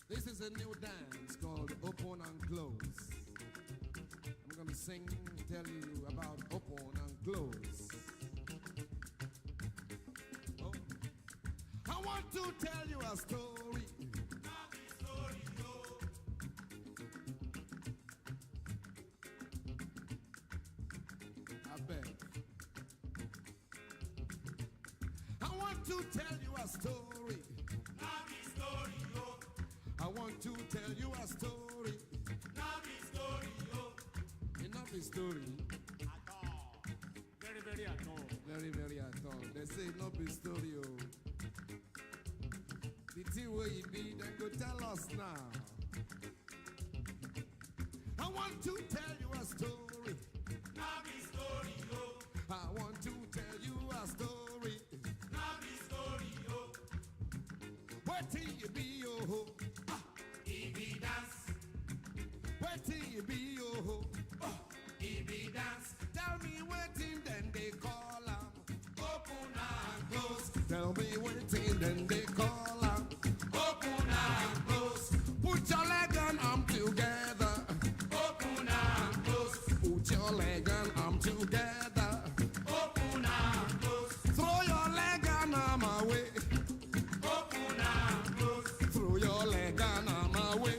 This is a new dance called Open and Close. I'm gonna sing, tell you about open and close. Oh. I want to tell you a story. I beg. I want to tell you a story. I want to tell you a story. Enough is story. At all. Very, very at all. Very, very at all. They say no be story, oh. The thing where you be, then go tell us now. I want to tell you a story. Now be story, oh. I want to tell you a story. Now be story, oh. Where till you be, oh. Ibi dance, Where till you be, oh. Ibi dance. Tell me waiting, then they call am. Open and close, Tell me waiting, then they call am. open and close, Put your leg and arm together. open and close, Put your leg and arm together. open and close, Throw your leg and arm away. open and close, Throw your leg and arm away.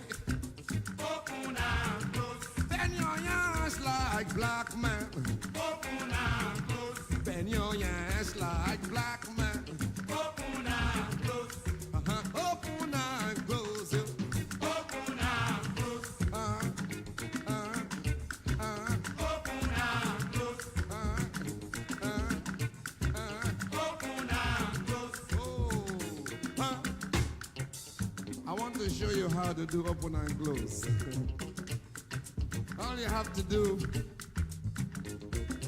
open and close, Bend your hands like black man. open and close, Bend your hands like black man. open and close, Open and close. open and close, open and close, open and close. Oh, I want to show you how to do open and close. All you have to do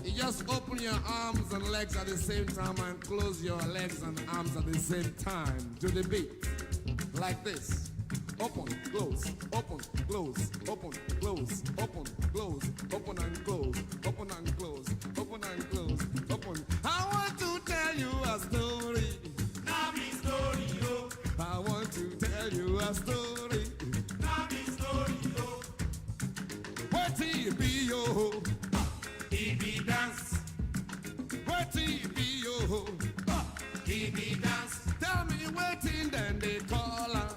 is just open your arms and legs at the same time and close your legs and arms at the same time to the beat. Like this. Open, close, open, close, open, close, open, close, open and close, open and close, open and close, open. I want to tell you a story. Now be story, oh. I want to tell you a story. Now be story, oh. Where till you be, oh? Ibi dance, Where till you be, oh? Ibi dance. Tell me waiting, then they call her.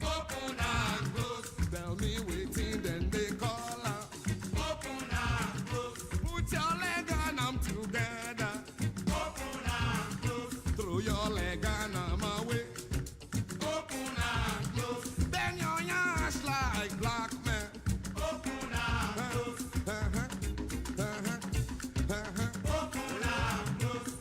Open and close, Tell me waiting, then they call her. open and close, Put your leg and arm together. open and close, Throw your leg and arm away. open and close, Bend your hands like black man. open and close, open and close,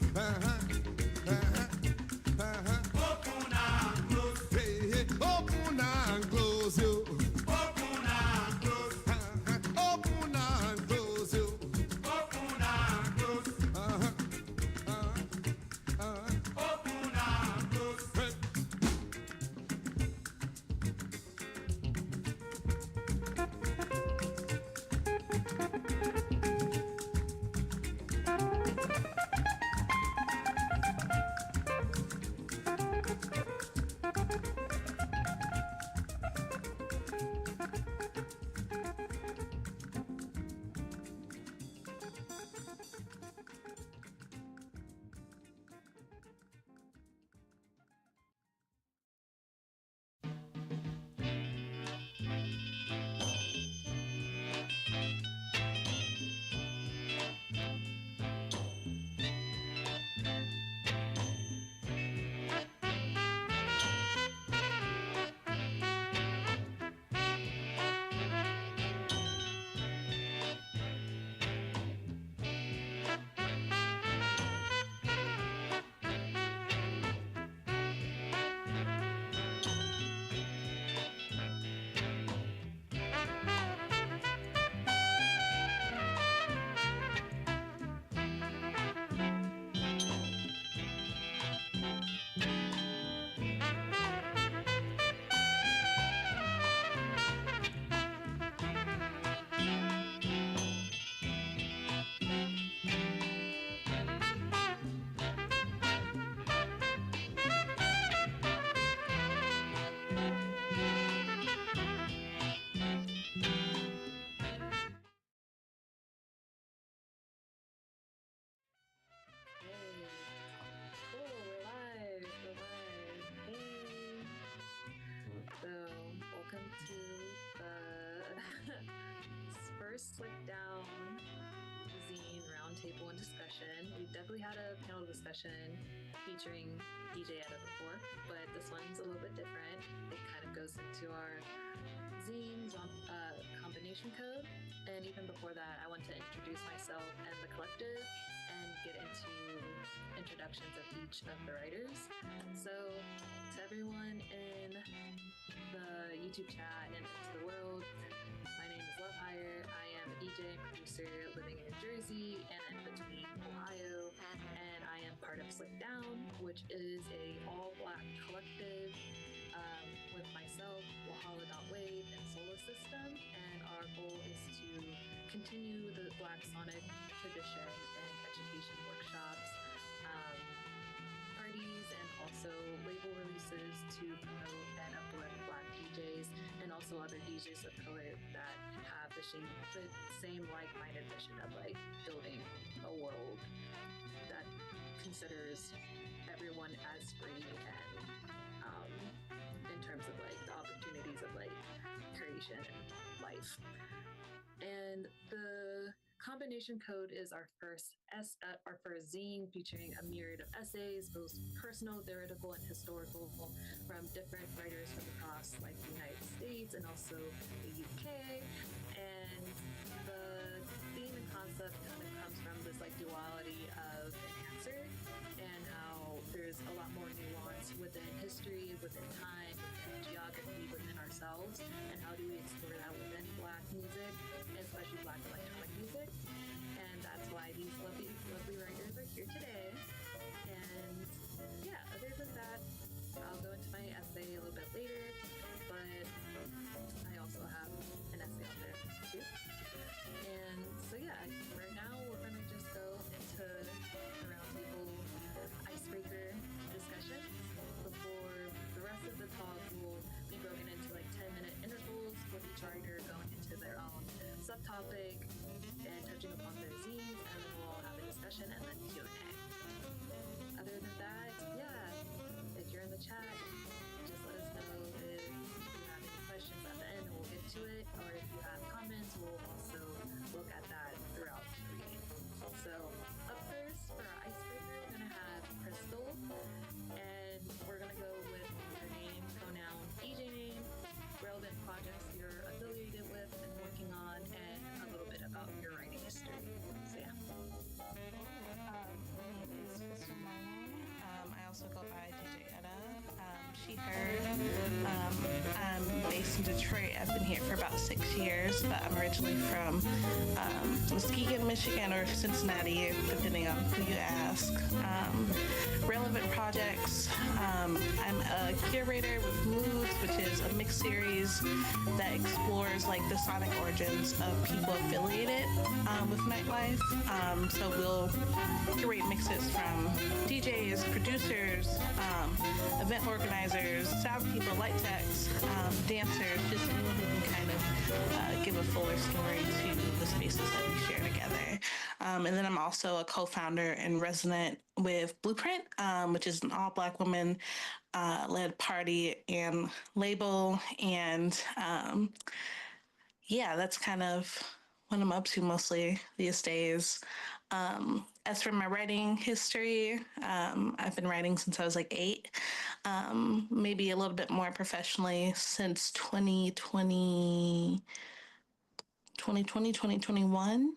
Slick Down zine roundtable and discussion. We've definitely had a panel discussion featuring DJ Etta before, but this one's a little bit different. It kind of goes into our zines combination code. And even before that, I want to introduce myself and the collective and get into introductions of each of the writers. So to everyone in the YouTube chat and into the world, my name is Love Higher. I am a DJ and producer living in New Jersey and in between Ohio, and I am part of Slick Down, which is a all-Black collective with myself, Wahala.Wave, and Solar System, and our goal is to continue the Black Sonic tradition and education workshops, parties, and also label releases to promote and uplift Black DJs and also other DJs of color that have the same like-minded mission of like building a world that considers everyone as free and in terms of like the opportunities of like creation and life. And the combination code is our first zine featuring a myriad of essays, both personal, theoretical, and historical, from different writers from across like the United States and also the UK. And the theme and concept kind of comes from this like duality of an answer and how there's a lot more nuance within history, within time, within geography, within ourselves, and how do we explore that within Black music, especially Black electronic music. And that's why these lovely writers are here today. And yeah, other than that, I'll go into my essay a little bit later, but I also have an essay out there too. And so yeah, right now we're gonna just go into a roundtable icebreaker discussion. Before the rest of the talk will be broken into like 10-minute intervals with each writer going into their own subtopic and touching upon their zines, and then we'll all have a discussion and then Q&A. Other than that, yeah, if you're in the chat, just let us know if you have any questions at the end and we'll get to it, or if you have comments, we'll also look at that throughout the reading. So up first for our icebreaker, we're going to have Crystal, and we're going to go with your name, pronoun, DJ name, relevant projects you're affiliated with and working on, and a little bit about your writing history. So yeah. My name is Crystal Mioner. I also go by DJ Etta. She, her. I'm based in Detroit. I've been here for about 6 years, but I'm originally from Muskegon, Michigan, or Cincinnati, depending on who you ask. Relevant projects. I'm a curator with Moods, which is a mixed series that explores like the sonic origins of people affiliated with nightlife. So we'll curate mixes from DJs, producers, event organizers, sound people, light techs, dancers, just anyone who can kind of give a fuller story to the spaces that we share together. And then I'm also a co-founder and resident with Blueprint, which is an all-Black woman led party and label. And yeah, that's kind of what I'm up to mostly these days. As for my writing history, I've been writing since I was like 8, maybe a little bit more professionally since 2020, 2021.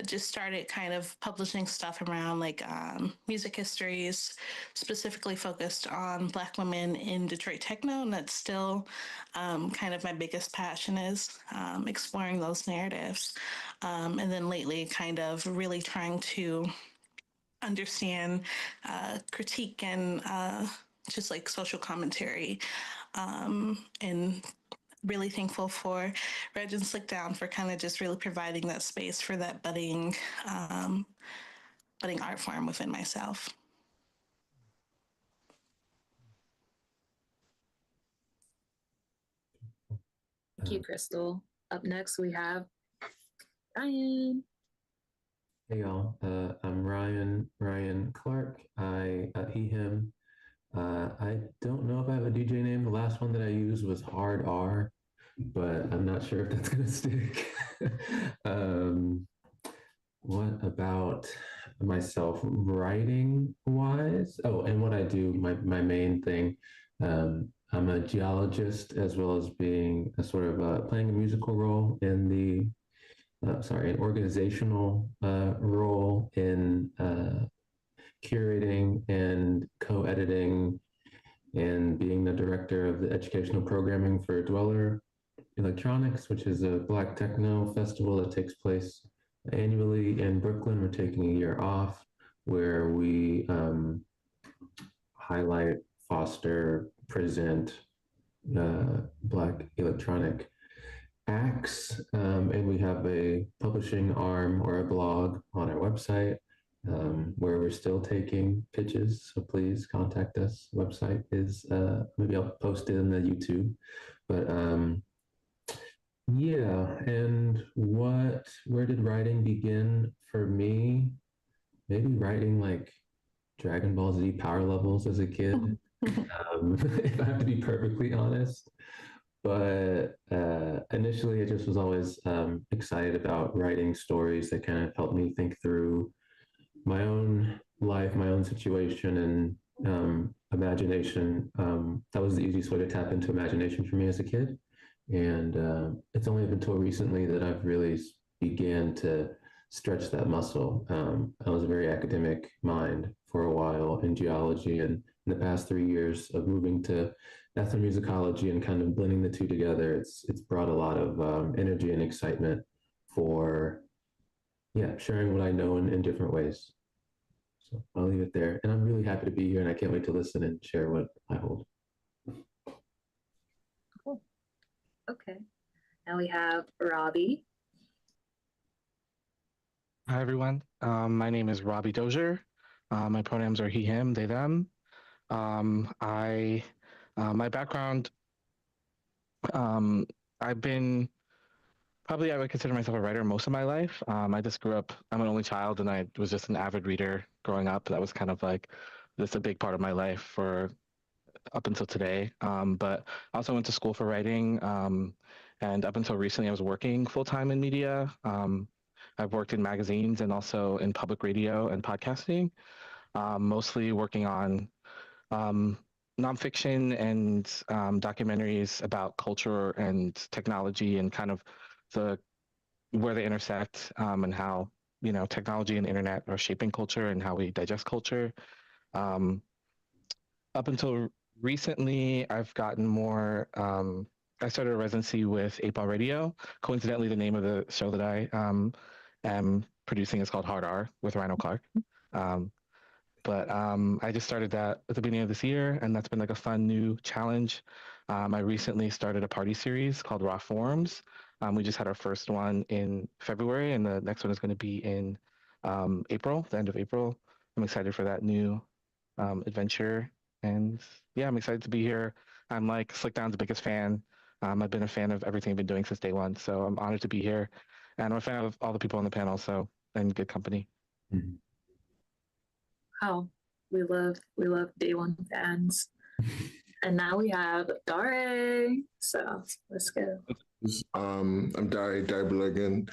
Just started kind of publishing stuff around like music histories, specifically focused on Black women in Detroit techno, and that's still kind of my biggest passion is exploring those narratives. And then lately kind of really trying to understand critique and just like social commentary and really thankful for Reg and Slick Down for kind of just really providing that space for that budding art form within myself. Thank you, Crystal. Up next, we have Ryan. Hey y'all, I'm Ryan Clarke. He, him. I don't know if I have a DJ name. The last one that I used was Hard R. but I'm not sure if that's going to stick. um, what about myself writing wise? Oh, and what I do, my main thing. I'm a geologist as well as being a sort of playing a musical role in an organizational role in curating and co-editing and being the director of the educational programming for Dweller Electronics, which is a Black techno festival that takes place annually in Brooklyn. We're taking a year off where we highlight, foster, present Black electronic acts. And we have a publishing arm or a blog on our website where we're still taking pitches. So please contact us. Website is, maybe I'll post it in the YouTube. But yeah, and where did writing begin for me? Maybe writing like Dragon Ball Z power levels as a kid, if I have to be perfectly honest. But initially, I just was always excited about writing stories that kind of helped me think through my own life, my own situation, and imagination. That was the easiest way to tap into imagination for me as a kid. And it's only been until recently that I've really began to stretch that muscle. I was a very academic mind for a while in geology, and in the past 3 years of moving to ethnomusicology and kind of blending the two together, it's brought a lot of energy and excitement for sharing what I know in different ways. So I'll leave it there, and I'm really happy to be here, and I can't wait to listen and share what I hold. Cool. Okay. Now we have Robbie. Hi, everyone. My name is Robbie Dozier. My pronouns are he, him, they, them. My background, I've been I would consider myself a writer most of my life. I just grew up, I'm an only child, and I was just an avid reader growing up. That was kind of like just a big part of my life for up until today. But I also went to school for writing. And up until recently, I was working full-time in media. I've worked in magazines and also in public radio and podcasting, mostly working on nonfiction and documentaries about culture and technology and kind of where they intersect, and how technology and the internet are shaping culture and how we digest culture. Up until recently, I've gotten more. I started a residency with 8 Ball Radio. Coincidentally, the name of the show that I am producing is called Hard R with Rhino Clarke. I just started that at the beginning of this year, and that's been like a fun new challenge. I recently started a party series called Raw Forums. We just had our first one in February, and the next one is going to be in April, the end of April. I'm excited for that new adventure. And yeah, I'm excited to be here. I'm like Slickdown's biggest fan. I've been a fan of everything I've been doing since day one, so I'm honored to be here. And I'm a fan of all the people on the panel, so and good company. Mm-hmm. Wow, we love day one fans. And now we have Dare. So let's go. I'm Dare Balogun.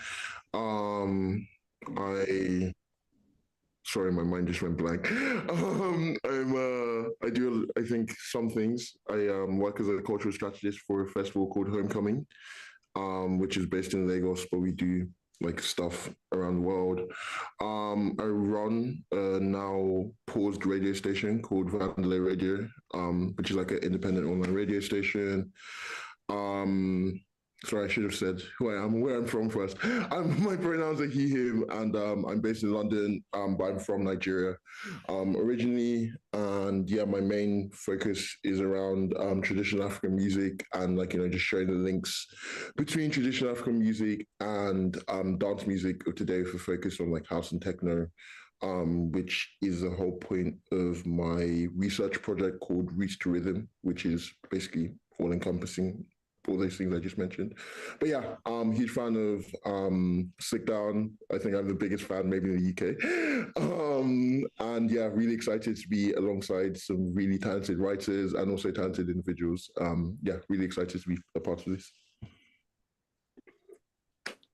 Sorry, my mind just went blank. I do, I think, some things. I work as a cultural strategist for a festival called Homecoming, which is based in Lagos, but we do like stuff around the world. I run a now paused radio station called Vandalay Radio, which is like an independent online radio station. Sorry, I should have said who I am and where I'm from first. My pronouns are he, him, and I'm based in London, but I'm from Nigeria originally. And yeah, my main focus is around traditional African music and just showing the links between traditional African music and dance music of today for focus on like house and techno, which is the whole point of my research project called Roots to Rhythm, which is basically all encompassing all those things I just mentioned. But yeah, huge fan of Slickdown. I think I'm the biggest fan maybe in the UK. And yeah, really excited to be alongside some really talented writers and also talented individuals. Yeah, really excited to be a part of this.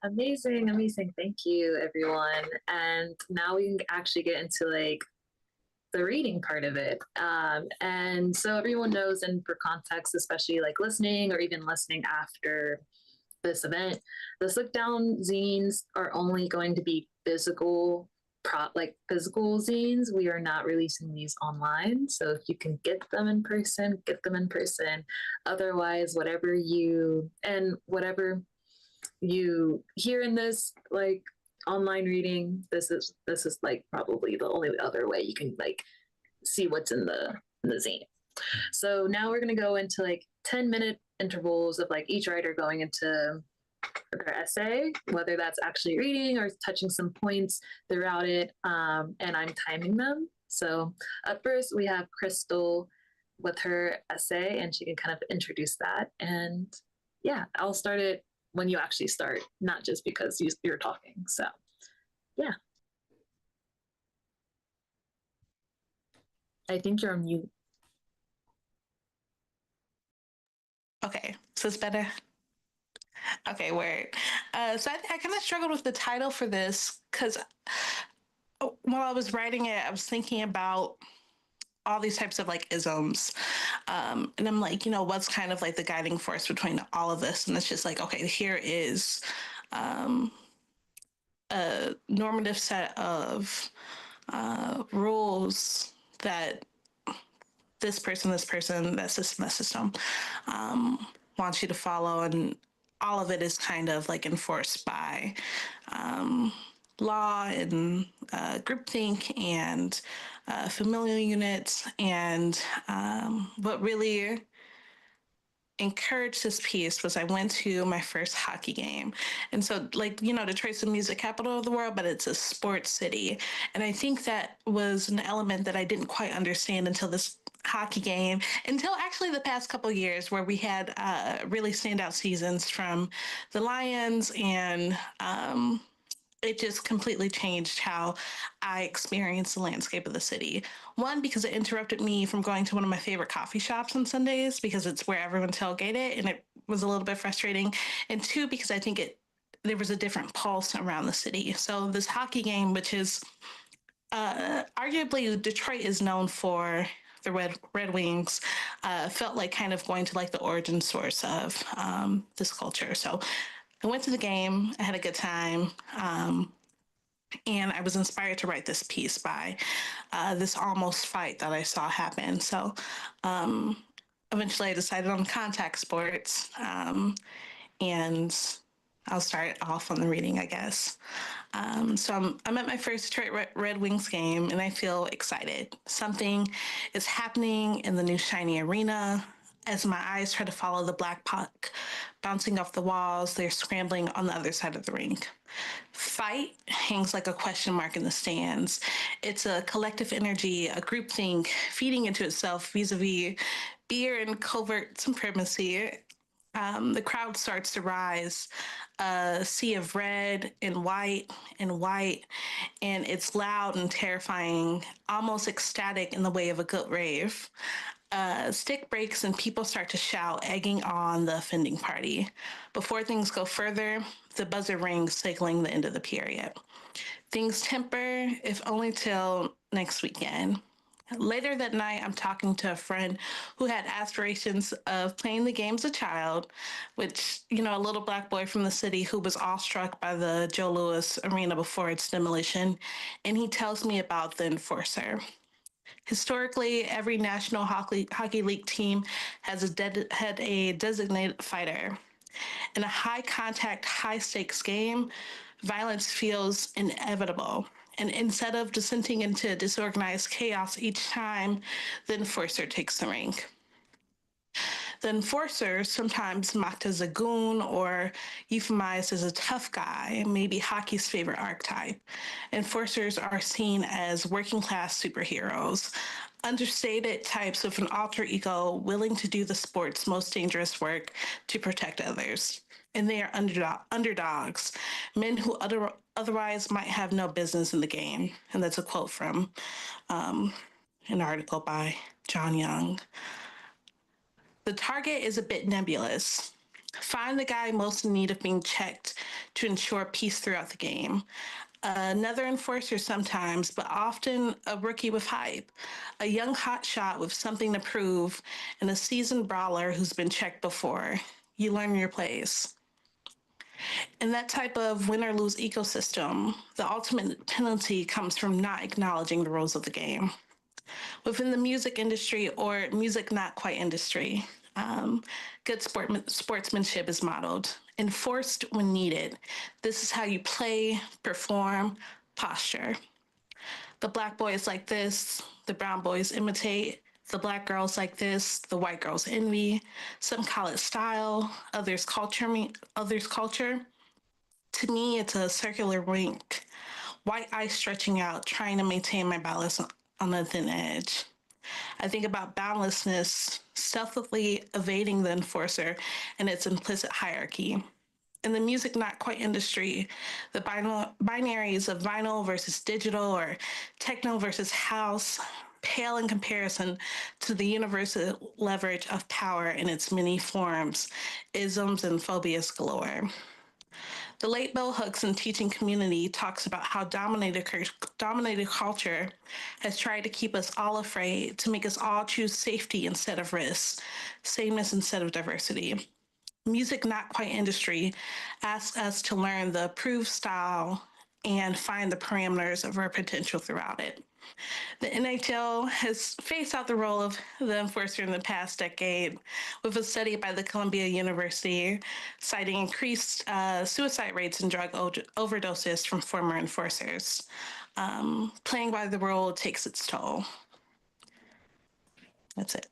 Amazing, amazing. Thank you, everyone. And now we can actually get into like the reading part of it. And so everyone knows, and for context, especially like listening or even listening after this event, the Slick Down zines are only going to be physical like physical zines. We are not releasing these online. So if you can get them in person, get them in person. Otherwise, whatever you hear in this like online reading, this is like probably the only other way you can like see what's in the zine. So now we're going to go into like 10-minute intervals of like each writer going into their essay, whether that's actually reading or touching some points throughout it, and I'm timing them. So up first we have Crystal with her essay, and she can kind of introduce that. And yeah, I'll start it when you actually start, not just because you're talking. So yeah. I think you're on mute. Okay, so it's better. Okay, word. So I kind of struggled with the title for this because while I was writing it, I was thinking about all these types of like isms. And I'm like, what's kind of like the guiding force between all of this? And it's just like, okay, here is a normative set of rules that this person, that system wants you to follow. And all of it is kind of like enforced by law and groupthink and familial units. And what really encouraged this piece was I went to my first hockey game. And so like, Detroit's the music capital of the world, but it's a sports city. And I think that was an element that I didn't quite understand until this hockey game, until actually the past couple of years where we had really standout seasons from the Lions, and it just completely changed how I experienced the landscape of the city. One, because it interrupted me from going to one of my favorite coffee shops on Sundays because it's where everyone tailgated, and it was a little bit frustrating. And two, because I think there was a different pulse around the city. So this hockey game, which is arguably Detroit is known for the Red Wings, felt like kind of going to like the origin source of this culture. So I went to the game, I had a good time, and I was inspired to write this piece by this almost fight that I saw happen. So eventually I decided on contact sports, and I'll start off on the reading, I guess. So I'm at my first Detroit Red Wings game, and I feel excited. Something is happening in the new shiny arena. As my eyes try to follow the black puck bouncing off the walls, they're scrambling on the other side of the rink. Fight hangs like a question mark in the stands. It's a collective energy, a groupthink feeding into itself vis-a-vis beer and covert supremacy. The crowd starts to rise, a sea of red and white, and it's loud and terrifying, almost ecstatic in the way of a good rave. Stick breaks and people start to shout, egging on the offending party. Before things go further, the buzzer rings, signaling the end of the period. Things temper, if only till next weekend. Later that night, I'm talking to a friend who had aspirations of playing the game as a child, which, a little black boy from the city who was awestruck by the Joe Louis Arena before its demolition. And he tells me about the enforcer. Historically, every National Hockey League team has had a designated fighter. In a high-contact, high-stakes game, violence feels inevitable. And instead of descending into disorganized chaos each time, the enforcer takes the rink. The enforcer, sometimes mocked as a goon or euphemized as a tough guy, may be hockey's favorite archetype. Enforcers are seen as working-class superheroes, understated types with an alter ego willing to do the sport's most dangerous work to protect others. And they are underdogs, men who otherwise might have no business in the game. And that's a quote from an article by John Young. The target is a bit nebulous. Find the guy most in need of being checked to ensure peace throughout the game. Another enforcer sometimes, but often a rookie with hype, a young hotshot with something to prove, and a seasoned brawler who's been checked before. You learn your place. In that type of win or lose ecosystem, the ultimate penalty comes from not acknowledging the rules of the game. Within the music industry or music not quite industry, good sportsmanship is modeled, enforced when needed. This is how you play, perform, posture. The black boys like this, the brown boys imitate, the black girls like this, the white girls envy. Some call it style, others culture. To me, it's a circular rink, white ice stretching out, trying to maintain my balance on a thin edge. I think about boundlessness, stealthily evading the enforcer and its implicit hierarchy. In the music not quite industry, the binaries of vinyl versus digital or techno versus house pale in comparison to the universal leverage of power in its many forms, isms and phobias galore. The late bell hooks and teaching community talks about how dominated culture has tried to keep us all afraid, to make us all choose safety instead of risk, sameness instead of diversity. Music not quite industry asks us to learn the approved style and find the parameters of our potential throughout it. The NHL has phased out the role of the enforcer in the past decade with a study by the Columbia University citing increased suicide rates and drug overdoses from former enforcers. Playing by the rule takes its toll. That's it.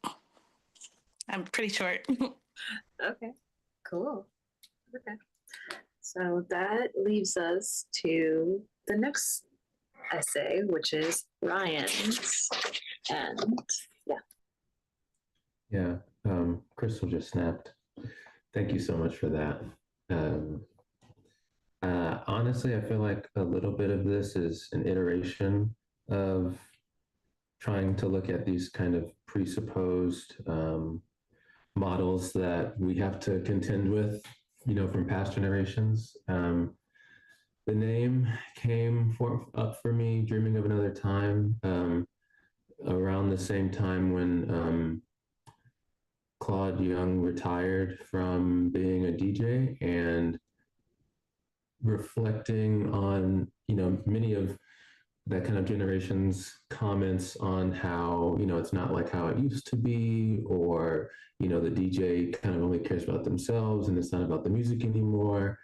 I'm pretty short. Okay, cool. Okay. So that leaves us to the next essay, which is Ryan's. And Yeah, Crystal just snapped. Thank you so much for that. Honestly, I feel like a little bit of this is an iteration of trying to look at these kind of presupposed models that we have to contend with, from past generations. The name came up for me, Dreaming of Another Time, around the same time when Claude Young retired from being a DJ, and reflecting on, many of that kind of generation's comments on how, it's not like how it used to be, or, the DJ kind of only cares about themselves and it's not about the music anymore.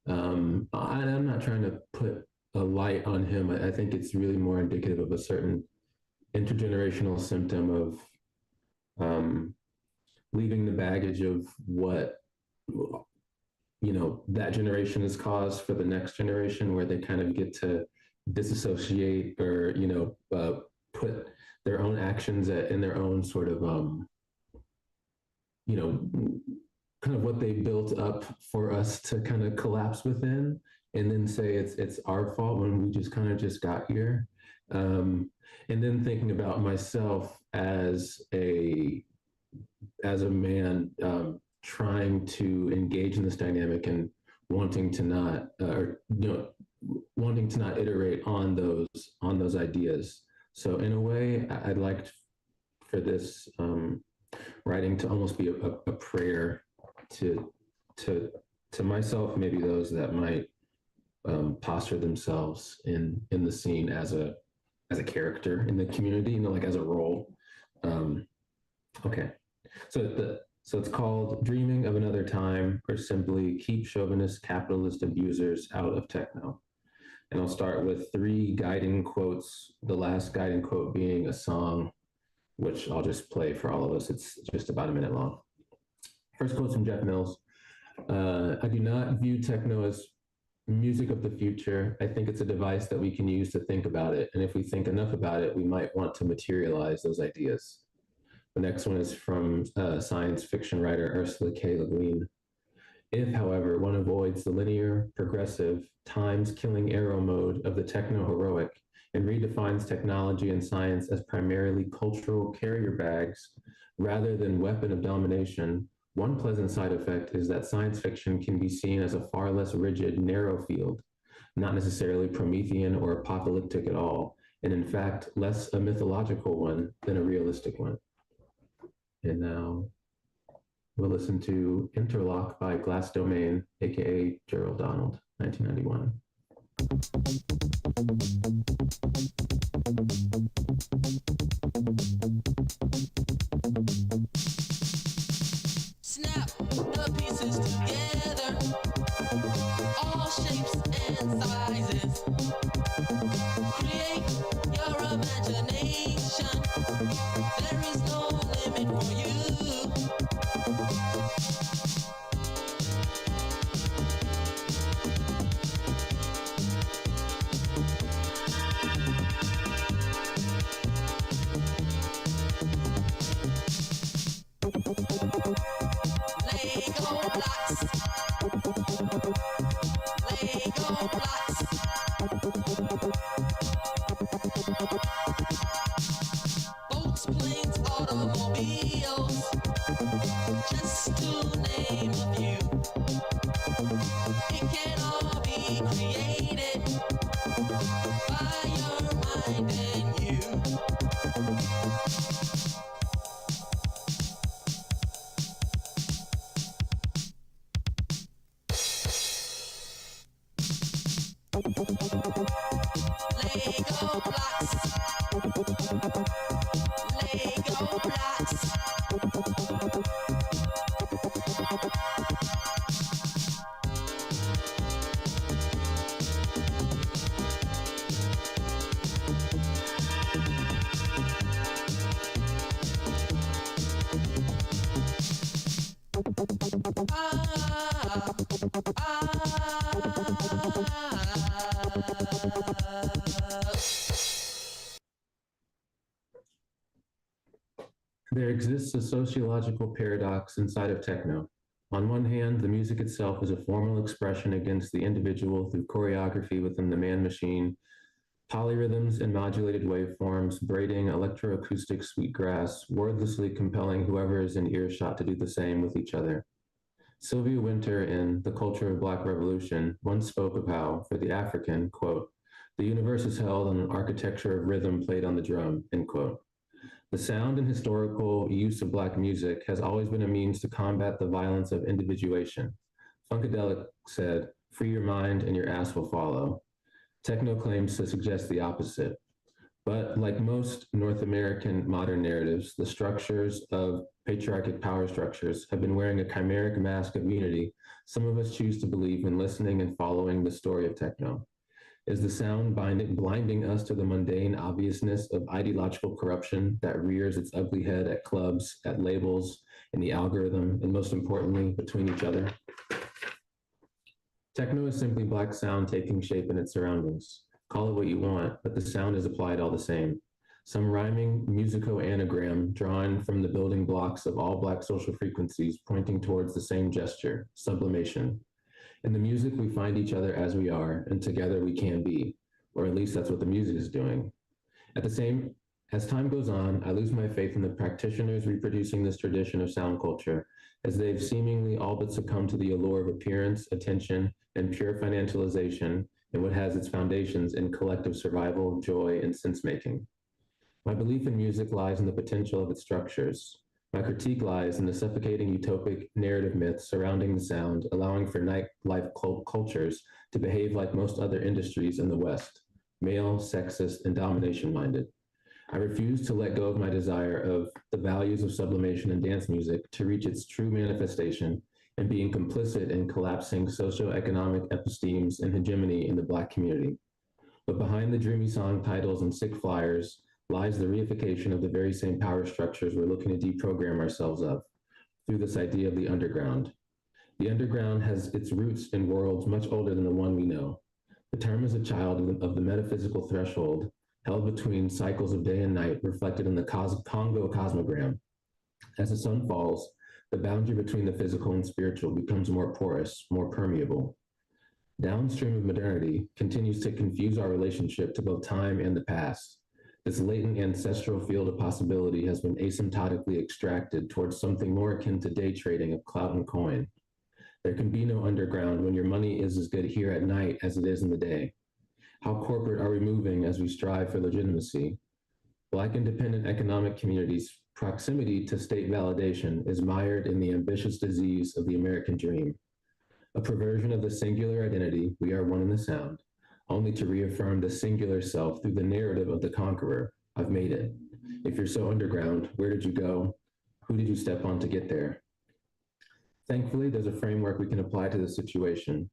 I'm not trying to put a light on him. I think it's really more indicative of a certain intergenerational symptom of leaving the baggage of what, that generation has caused for the next generation, where they kind of get to disassociate or, put their own actions in their own sort of, kind of what they built up for us to kind of collapse within, and then say it's our fault when we just kind of just got here. And then thinking about myself as a man trying to engage in this dynamic and wanting to not iterate on those ideas. So in a way, I'd like for this writing to almost be a prayer to myself, maybe those that might posture themselves in the scene as a character in the community, like as a role. Okay, so it's called Dreaming of Another Time, or simply Keep Chauvinist Capitalist Abusers Out of Techno. And I'll start with 3 guiding quotes, the last guiding quote being a song, which I'll just play for all of us. It's just about a minute long. First quote's from Jeff Mills. I do not view techno as music of the future. I think it's a device that we can use to think about it. And if we think enough about it, we might want to materialize those ideas. The next one is from science fiction writer Ursula K. Le Guin. If, however, one avoids the linear, progressive, times-killing arrow mode of the techno-heroic and redefines technology and science as primarily cultural carrier bags rather than weapon of domination, One pleasant side effect is that science fiction can be seen as a far less rigid, narrow field, not necessarily Promethean or apocalyptic at all, and in fact, less a mythological one than a realistic one. And now we'll listen to Interlock by Glass Domain, aka Gerald Donald, 1991. Snap the pieces together, all shapes and sizes. Create your imagination, there is no limit for you. Lego blocks, Lego blocks. Boats, planes, automobiles, just to name a few. It can all be created by your mind and you. Lego blocks, Lego blocks. There exists a sociological paradox inside of techno. On one hand, the music itself is a formal expression against the individual through choreography within the man-machine, polyrhythms and modulated waveforms, braiding electroacoustic sweetgrass, wordlessly compelling whoever is in earshot to do the same with each other. Sylvia Wynter in The Culture of Black Revolution once spoke of how, for the African, quote, the universe is held on an architecture of rhythm played on the drum, end quote. The sound and historical use of Black music has always been a means to combat the violence of individuation. Funkadelic said, free your mind and your ass will follow. Techno claims to suggest the opposite. But like most North American modern narratives, the structures of patriarchic power structures have been wearing a chimeric mask of unity. Some of us choose to believe in listening and following the story of techno. Is the sound blinding us to the mundane obviousness of ideological corruption that rears its ugly head at clubs, at labels, in the algorithm, and most importantly, between each other? Techno is simply Black sound taking shape in its surroundings. Call it what you want, but the sound is applied all the same. Some rhyming musico-anagram drawn from the building blocks of all Black social frequencies pointing towards the same gesture, sublimation. In the music, we find each other as we are, and together we can be, or at least that's what the music is doing. As time goes on, I lose my faith in the practitioners reproducing this tradition of sound culture, as they've seemingly all but succumbed to the allure of appearance, attention, and pure financialization in what has its foundations in collective survival, joy, and sense-making. My belief in music lies in the potential of its structures. My critique lies in the suffocating utopic narrative myths surrounding the sound, allowing for nightlife cultures to behave like most other industries in the West, male, sexist, and domination-minded. I refuse to let go of my desire of the values of sublimation and dance music to reach its true manifestation and being complicit in collapsing socioeconomic epistemes and hegemony in the Black community. But behind the dreamy song titles and sick flyers lies the reification of the very same power structures we're looking to deprogram ourselves of through this idea of the underground. The underground has its roots in worlds much older than the one we know. The term is a child of the metaphysical threshold held between cycles of day and night reflected in the Congo cosmogram. As the sun falls, the boundary between the physical and spiritual becomes more porous, more permeable. Downstream of modernity continues to confuse our relationship to both time and the past. This latent ancestral field of possibility has been asymptotically extracted towards something more akin to day trading of clout and coin. There can be no underground when your money is as good here at night as it is in the day. How corporate are we moving as we strive for legitimacy? Black independent economic communities' proximity to state validation is mired in the ambitious disease of the American dream, a perversion of the singular identity, we are one in the sound, only to reaffirm the singular self through the narrative of the conqueror, I've made it. If you're so underground, where did you go? Who did you step on to get there? Thankfully, there's a framework we can apply to this situation.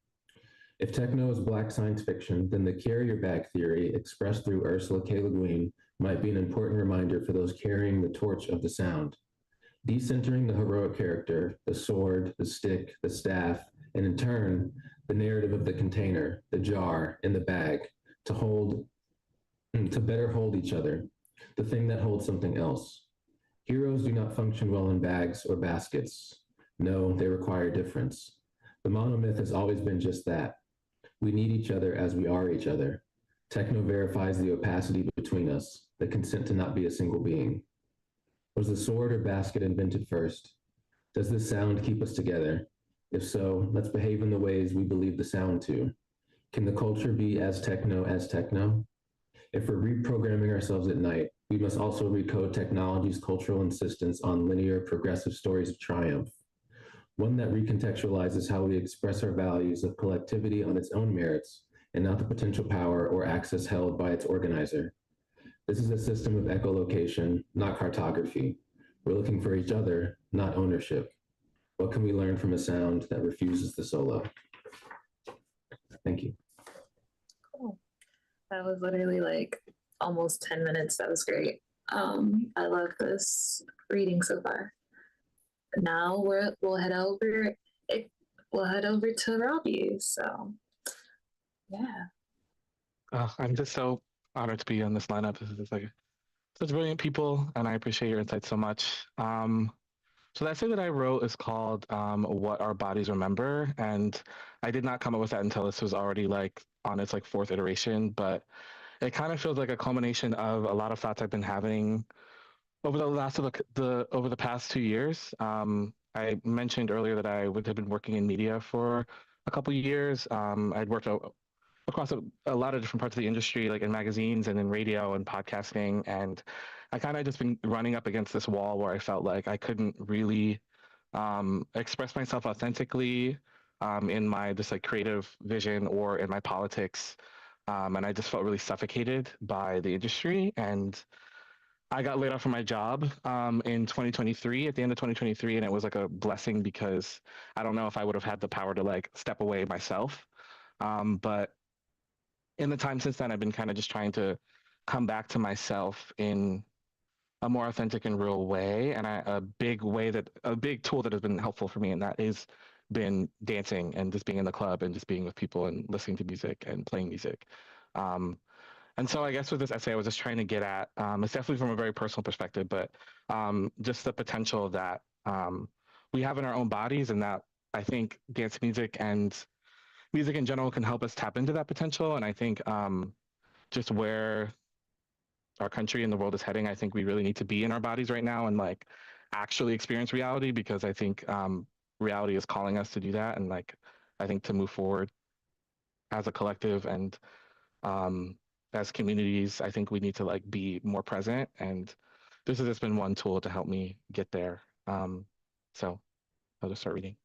If techno is Black science fiction, then the carrier bag theory expressed through Ursula K. Le Guin might be an important reminder for those carrying the torch of the sound. Decentering the heroic character, the sword, the stick, the staff, and in turn, the narrative of the container, the jar, and the bag to better hold each other, the thing that holds something else. Heroes do not function well in bags or baskets. No, they require difference. The monomyth has always been just that. We need each other as we are each other. Techno verifies the opacity between us, the consent to not be a single being. Was the sword or basket invented first? Does this sound keep us together? If so, let's behave in the ways we believe the sound to. Can the culture be as techno as techno? If we're reprogramming ourselves at night, we must also recode technology's cultural insistence on linear, progressive stories of triumph. One that recontextualizes how we express our values of collectivity on its own merits and not the potential power or access held by its organizer. This is a system of echolocation, not cartography. We're looking for each other, not ownership. What can we learn from a sound that refuses the solo? Thank you. Cool. That was literally like almost 10 minutes. That was great. I love this reading so far. Now we'll head over to Robbie. So yeah. I'm just so honored to be on this lineup. This is like such brilliant people, and I appreciate your insights so much. So the essay that I wrote is called What Our Bodies Remember. And I did not come up with that until this was already like on its like fourth iteration, but it kind of feels like a culmination of a lot of thoughts I've been having over the past 2 years. I mentioned earlier that I would have been working in media for a couple of years. I'd worked across a lot of different parts of the industry, like in magazines and in radio and podcasting. And I kind of just been running up against this wall where I felt like I couldn't really express myself authentically in my just like creative vision or in my politics. And I just felt really suffocated by the industry. And I got laid off from my job in 2023, at the end of 2023. And it was like a blessing because I don't know if I would have had the power to like step away myself. But in the time since then, I've been kind of just trying to come back to myself in a more authentic and real way. And a big tool that has been helpful for me in that is been dancing and just being in the club and just being with people and listening to music and playing music. And so I guess with this essay, I was just trying to get at, it's definitely from a very personal perspective, but just the potential that we have in our own bodies, and that I think dance music and music in general can help us tap into that potential. And I think just where our country and the world is heading, I think we really need to be in our bodies right now and like actually experience reality, because I think reality is calling us to do that. And like, I think to move forward as a collective and as communities, I think we need to like be more present. And this has just been one tool to help me get there. So I'll just start reading.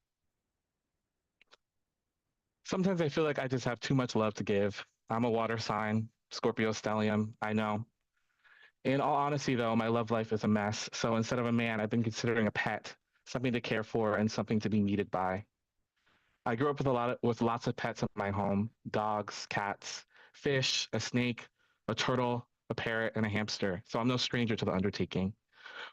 Sometimes I feel like I just have too much love to give. I'm a water sign, Scorpio stellium, I know. In all honesty, though, my love life is a mess. So instead of a man, I've been considering a pet, something to care for and something to be needed by. I grew up with lots of pets in my home: dogs, cats, fish, a snake, a turtle, a parrot, and a hamster. So I'm no stranger to the undertaking.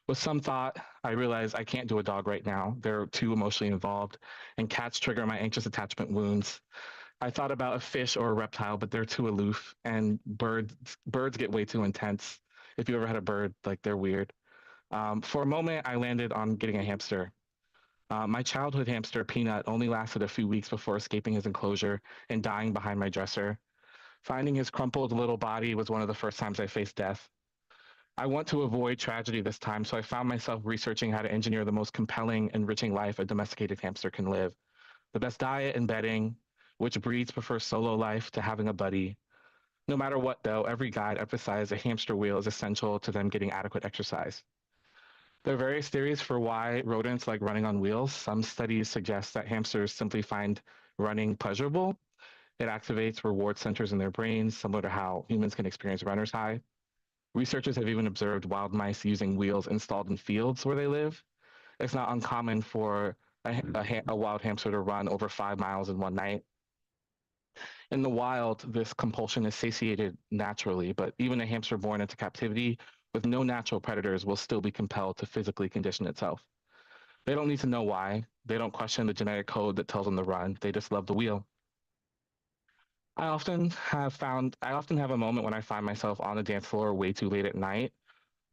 With some thought, I realize I can't do a dog right now. They're too emotionally involved, and cats trigger my anxious attachment wounds. I thought about a fish or a reptile, but they're too aloof, and birds get way too intense. If you ever had a bird, like they're weird. For a moment, I landed on getting a hamster. My childhood hamster, Peanut, only lasted a few weeks before escaping his enclosure and dying behind my dresser. Finding his crumpled little body was one of the first times I faced death. I want to avoid tragedy this time, so I found myself researching how to engineer the most compelling, enriching life a domesticated hamster can live. The best diet and bedding, which breeds prefer solo life to having a buddy. No matter what, though, every guide emphasized a hamster wheel is essential to them getting adequate exercise. There are various theories for why rodents like running on wheels. Some studies suggest that hamsters simply find running pleasurable. It activates reward centers in their brains, similar to how humans can experience runner's high. Researchers have even observed wild mice using wheels installed in fields where they live. It's not uncommon for a wild hamster to run over 5 miles in one night. In the wild, this compulsion is satiated naturally, but even a hamster born into captivity with no natural predators will still be compelled to physically condition itself. They don't need to know why. They don't question the genetic code that tells them to run. They just love the wheel. I often have a moment when I find myself on the dance floor way too late at night.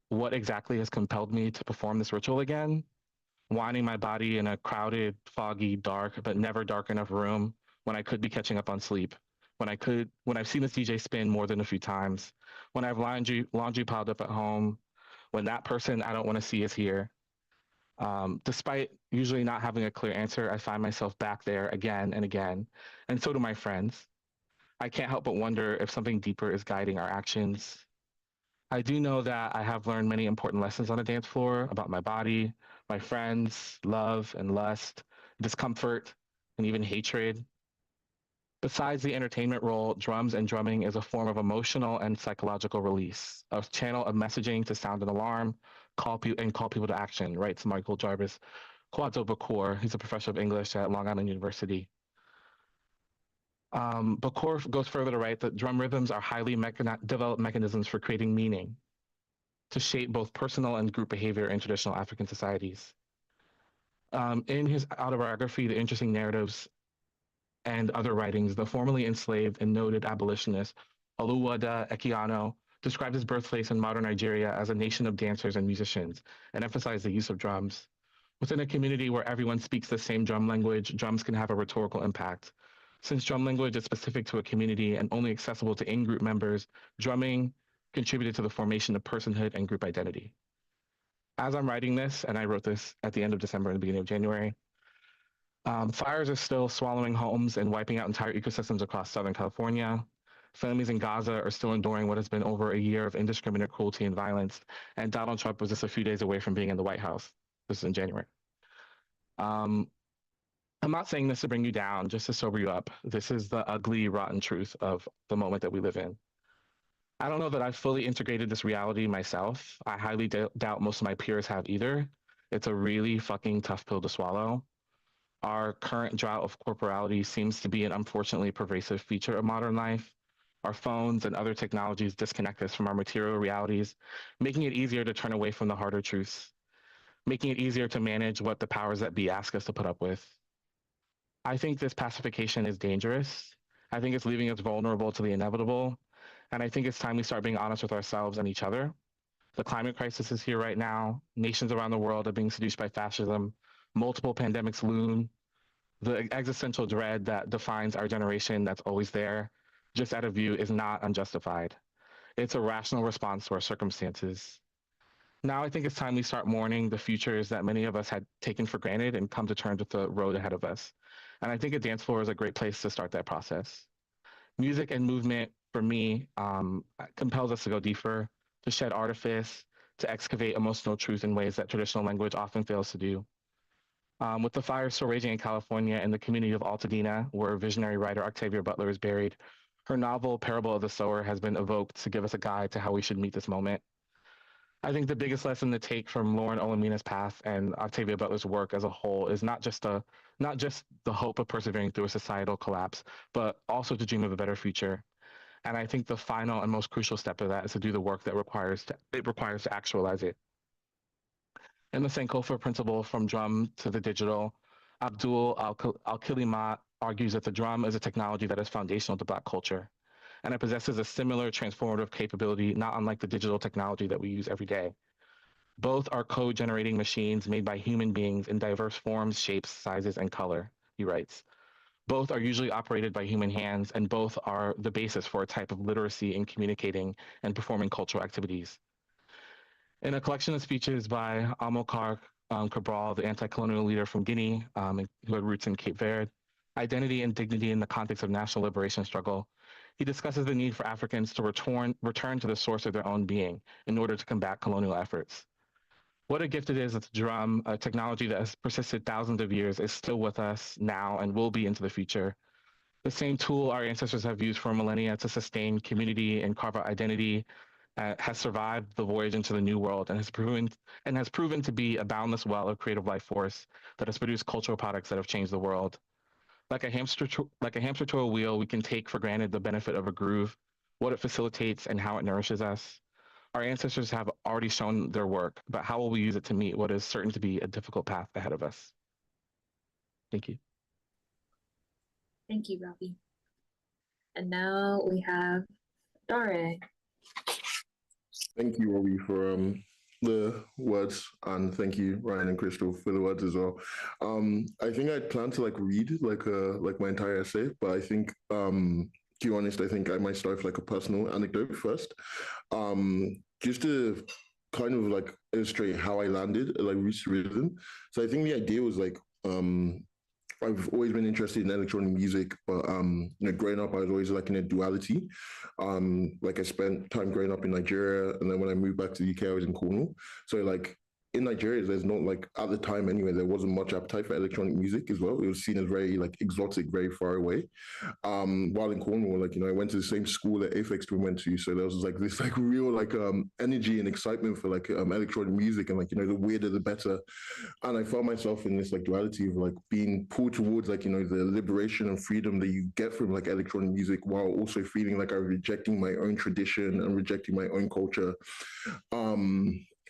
What exactly has compelled me to perform this ritual again? Winding my body in a crowded, foggy, dark, but never dark enough room when I could be catching up on sleep. When I've seen this DJ spin more than a few times, when I have laundry piled up at home, when that person I don't want to see is here. Despite usually not having a clear answer, I find myself back there again and again, and so do my friends. I can't help but wonder if something deeper is guiding our actions. I do know that I have learned many important lessons on the dance floor about my body, my friends, love and lust, discomfort, and even hatred. Besides the entertainment role, drums and drumming is a form of emotional and psychological release, a channel of messaging to sound an alarm, call people to action, writes Michael Jarvis Quadro Bacour. He's a professor of English at Long Island University. Bacour goes further to write that drum rhythms are highly developed mechanisms for creating meaning, to shape both personal and group behavior in traditional African societies. In his autobiography, The Interesting Narratives and Other Writings, the formerly enslaved and noted abolitionist Oluwada Ekiano described his birthplace in modern Nigeria as a nation of dancers and musicians and emphasized the use of drums. Within a community where everyone speaks the same drum language, drums can have a rhetorical impact. Since drum language is specific to a community and only accessible to in-group members, drumming contributed to the formation of personhood and group identity. As I'm writing this, and I wrote this at the end of December and the beginning of January, fires are still swallowing homes and wiping out entire ecosystems across Southern California. Families in Gaza are still enduring what has been over a year of indiscriminate cruelty and violence, and Donald Trump was just a few days away from being in the White House. This is in January. I'm not saying this to bring you down, just to sober you up. This is the ugly, rotten truth of the moment that we live in. I don't know that I've fully integrated this reality myself. I highly doubt most of my peers have either. It's a really fucking tough pill to swallow. Our current drought of corporality seems to be an unfortunately pervasive feature of modern life. Our phones and other technologies disconnect us from our material realities, making it easier to turn away from the harder truths, making it easier to manage what the powers that be ask us to put up with. I think this pacification is dangerous. I think it's leaving us vulnerable to the inevitable. And I think it's time we start being honest with ourselves and each other. The climate crisis is here right now. Nations around the world are being seduced by fascism. Multiple pandemics loom. The existential dread that defines our generation that's always there, just out of view, is not unjustified. It's a rational response to our circumstances. Now I think it's time we start mourning the futures that many of us had taken for granted and come to terms with the road ahead of us. And I think a dance floor is a great place to start that process. Music and movement, for me, compels us to go deeper, to shed artifice, to excavate emotional truth in ways that traditional language often fails to do. With the fire still raging in California and the community of Altadena, where visionary writer Octavia Butler is buried, her novel Parable of the Sower has been evoked to give us a guide to how we should meet this moment. I think the biggest lesson to take from Lauren Olamina's path and Octavia Butler's work as a whole is not just the hope of persevering through a societal collapse, but also to dream of a better future. And I think the final and most crucial step of that is to do the work that it requires to actualize it. In the Sankofa principle, from drum to the digital, Abdul Al-Kilima argues that the drum is a technology that is foundational to Black culture, and it possesses a similar transformative capability, not unlike the digital technology that we use every day. Both are code-generating machines made by human beings in diverse forms, shapes, sizes, and color, he writes. Both are usually operated by human hands, and both are the basis for a type of literacy in communicating and performing cultural activities. In a collection of speeches by Amilcar Cabral, the anti-colonial leader from Guinea, who had roots in Cape Verde, Identity and Dignity in the Context of National Liberation Struggle, he discusses the need for Africans to return to the source of their own being in order to combat colonial efforts. What a gift it is that the drum, a technology that has persisted thousands of years, is still with us now and will be into the future. The same tool our ancestors have used for millennia to sustain community and carve out identity has survived the voyage into the new world and has proven to be a boundless well of creative life force that has produced cultural products that have changed the world. Like a hamster to a wheel, we can take for granted the benefit of a groove, what it facilitates, and how it nourishes us. Our ancestors have already shown their work, but how will we use it to meet what is certain to be a difficult path ahead of us? Thank you. Thank you, Robbie. And now we have Dare. Thank you, Robbie, for the words, and thank you, Ryan and Crystal, for the words as well. I think I'd plan to read like my entire essay, but I think to be honest, I think I might start with like a personal anecdote first, just to kind of illustrate how I landed at Roots to Rhythm. So I think the idea was I've always been interested in electronic music, but growing up, I was always in a duality. I spent time growing up in Nigeria, and then when I moved back to the UK, I was in Cornwall. So in Nigeria, there's not at the time anyway, there wasn't much appetite for electronic music as well. It was seen as very exotic, very far away. While in Cornwall, I went to the same school that Aphex Twin went to, so there was this real energy and excitement for electronic music, and the weirder the better. And I found myself in this duality of being pulled towards the liberation and freedom that you get from electronic music, while also feeling like I'm rejecting my own tradition and rejecting my own culture.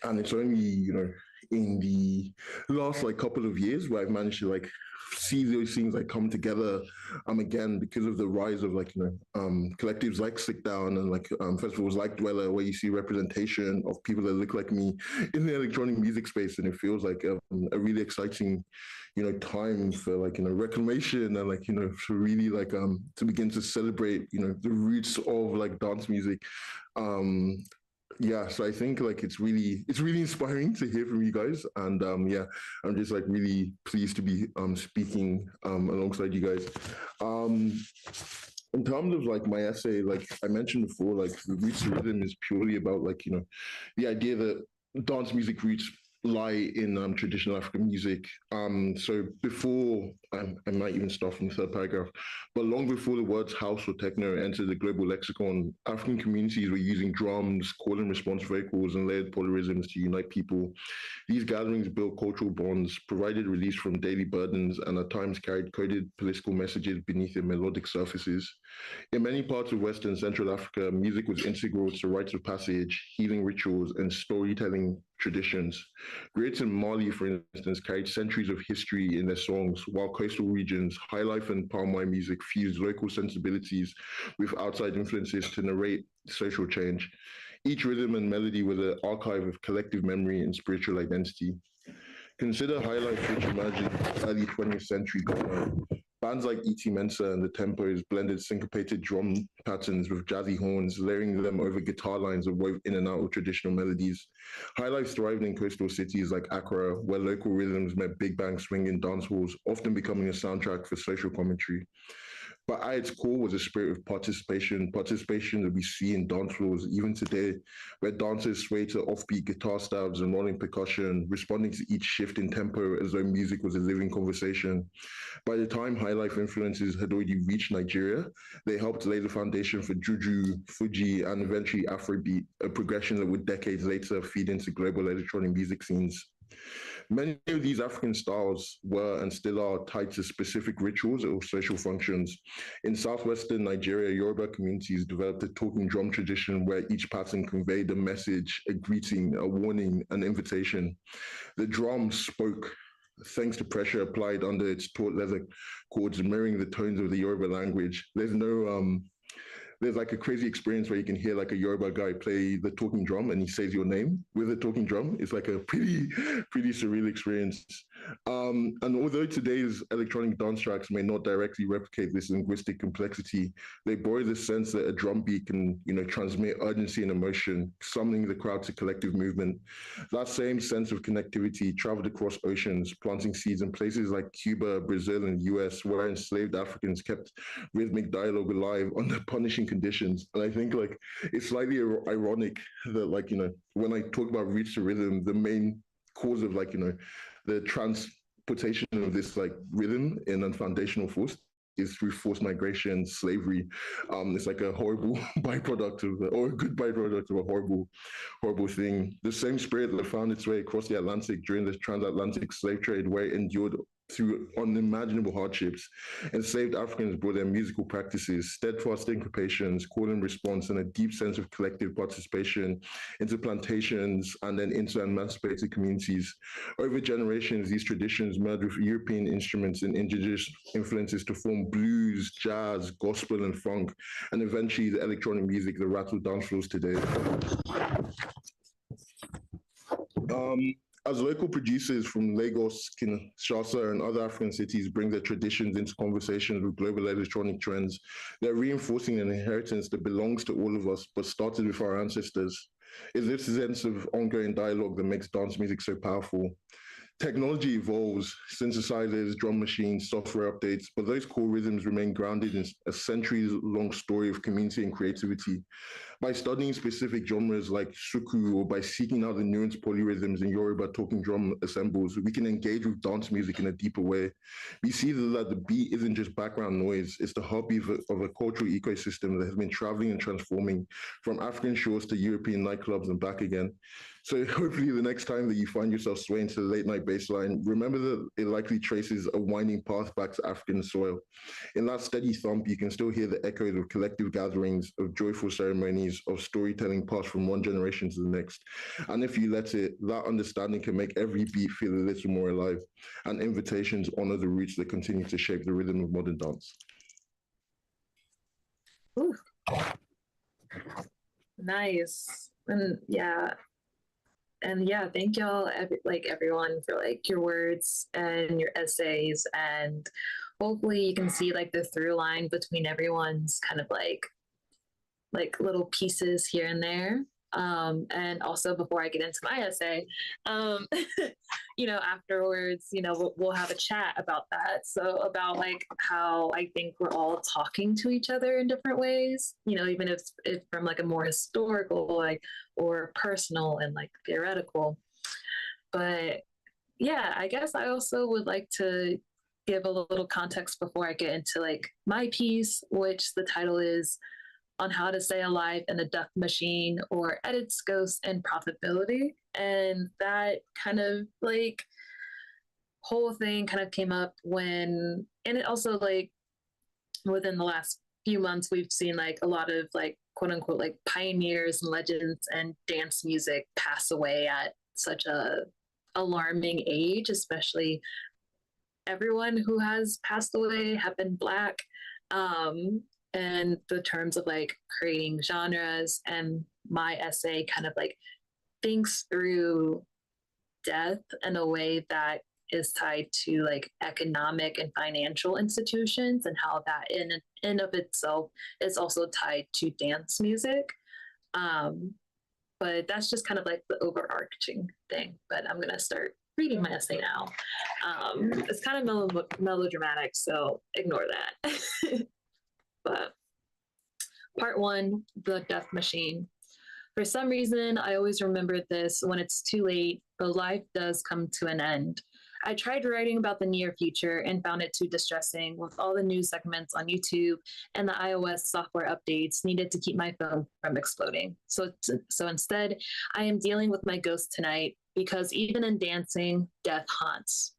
And it's only, in the last couple of years where I've managed to see those things come together again, because of the rise of collectives like Sit Down and festivals like Dweller, where you see representation of people that look like me in the electronic music space, and it feels like a really exciting time for reclamation and to really to begin to celebrate the roots of dance music. Yeah, so I think it's really inspiring to hear from you guys, and yeah, I'm just really pleased to be speaking alongside you guys. In terms of my essay, I mentioned before, the Roots to Rhythm is purely about the idea that dance music roots lie in traditional African music. So before, I might even start from the third paragraph, but long before the words house or techno entered the global lexicon, African communities were using drums, call and response vocals, and layered polyrhythms to unite people. These gatherings built cultural bonds, provided release from daily burdens, and at times carried coded political messages beneath their melodic surfaces. In many parts of West and Central Africa, music was integral to rites of passage, healing rituals, and storytelling traditions. Greats in Mali, for instance, carried centuries of history in their songs, while coastal regions, high life and palm wine music fused local sensibilities with outside influences to narrate social change. Each rhythm and melody was an archive of collective memory and spiritual identity. Consider high life, which emerged in early 20th century Ghana. Bands like E.T. Mensa and the Tempos blended syncopated drum patterns with jazzy horns, layering them over guitar lines that wove in and out of traditional melodies. High life thrived in coastal cities like Accra, where local rhythms met big bang swing in dance halls, often becoming a soundtrack for social commentary. But at its core was a spirit of participation that we see in dance floors even today, where dancers sway to offbeat guitar stabs and rolling percussion, responding to each shift in tempo as though music was a living conversation. By the time high life influences had already reached Nigeria, they helped lay the foundation for Juju, Fuji, and eventually Afrobeat, a progression that would decades later feed into global electronic music scenes. Many of these African styles were and still are tied to specific rituals or social functions. In southwestern Nigeria, Yoruba communities developed a talking drum tradition where each pattern conveyed a message, a greeting, a warning, an invitation. The drum spoke thanks to pressure applied under its taut leather cords, mirroring the tones of the Yoruba language. There's a crazy experience where you can hear a Yoruba guy play the talking drum and he says your name with a talking drum. It's a pretty surreal experience. And although today's electronic dance tracks may not directly replicate this linguistic complexity, they borrow the sense that a drum beat can, transmit urgency and emotion, summoning the crowd to collective movement. That same sense of connectivity traveled across oceans, planting seeds in places like Cuba, Brazil, and the US, where enslaved Africans kept rhythmic dialogue alive under punishing conditions. And I think like it's slightly ironic that when I talk about roots to rhythm, the main cause of the transportation of this like rhythm in a foundational force is through forced migration, slavery. It's like a horrible byproduct or a good byproduct of a horrible thing. The same spirit that found its way across the Atlantic during the transatlantic slave trade, where it endured through unimaginable hardships. Enslaved Africans brought their musical practices, steadfast syncopations, call and response, and a deep sense of collective participation into plantations and then into emancipated communities. Over generations, these traditions merged with European instruments and indigenous influences to form blues, jazz, gospel, and funk, and eventually the electronic music that rattle dance floors today. As local producers from Lagos, Kinshasa, and other African cities bring their traditions into conversations with global electronic trends, they're reinforcing an inheritance that belongs to all of us, but started with our ancestors. It's this sense of ongoing dialogue that makes dance music so powerful. Technology evolves, synthesizers, drum machines, software updates, but those core rhythms remain grounded in a centuries-long story of community and creativity. By studying specific genres like shuku or by seeking out the nuanced polyrhythms in Yoruba talking drum ensembles, we can engage with dance music in a deeper way. We see that the beat isn't just background noise, it's the heartbeat of a cultural ecosystem that has been traveling and transforming from African shores to European nightclubs and back again. So hopefully the next time that you find yourself swaying to the late night bass line, remember that it likely traces a winding path back to African soil. In that steady thump, you can still hear the echoes of collective gatherings, of joyful ceremonies, of storytelling passed from one generation to the next. And if you let it, that understanding can make every beat feel a little more alive, and invitations honor the roots that continue to shape the rhythm of modern dance. Ooh. Nice. And yeah, thank y'all, everyone, for like your words and your essays, and hopefully you can see like the through line between everyone's kind of like little pieces here and there. And also before I get into my essay, afterwards, we'll have a chat about that. So about like how I think we're all talking to each other in different ways, even if from like a more historical, or personal and like theoretical. But yeah, I guess I also would like to give a little context before I get into like my piece, which the title is On How to Stay Alive in a Death Machine, or Edits, Ghosts, and Profitability. And that kind of like whole thing kind of came up and it also like within the last few months, we've seen like a lot of like quote unquote like pioneers and legends and dance music pass away at such a alarming age, especially everyone who has passed away have been Black. And the terms of like creating genres, and my essay kind of like thinks through death in a way that is tied to like economic and financial institutions, and how that in of itself is also tied to dance music. But that's just kind of like the overarching thing. But I'm gonna start reading my essay now. It's kind of melodramatic, so ignore that. But part 1, The Death Machine. For some reason, I always remember this: when it's too late, but life does come to an end. I tried writing about the near future and found it too distressing, with all the news segments on YouTube and the iOS software updates needed to keep my phone from exploding. So instead, I am dealing with my ghost tonight, because even in dancing, death haunts.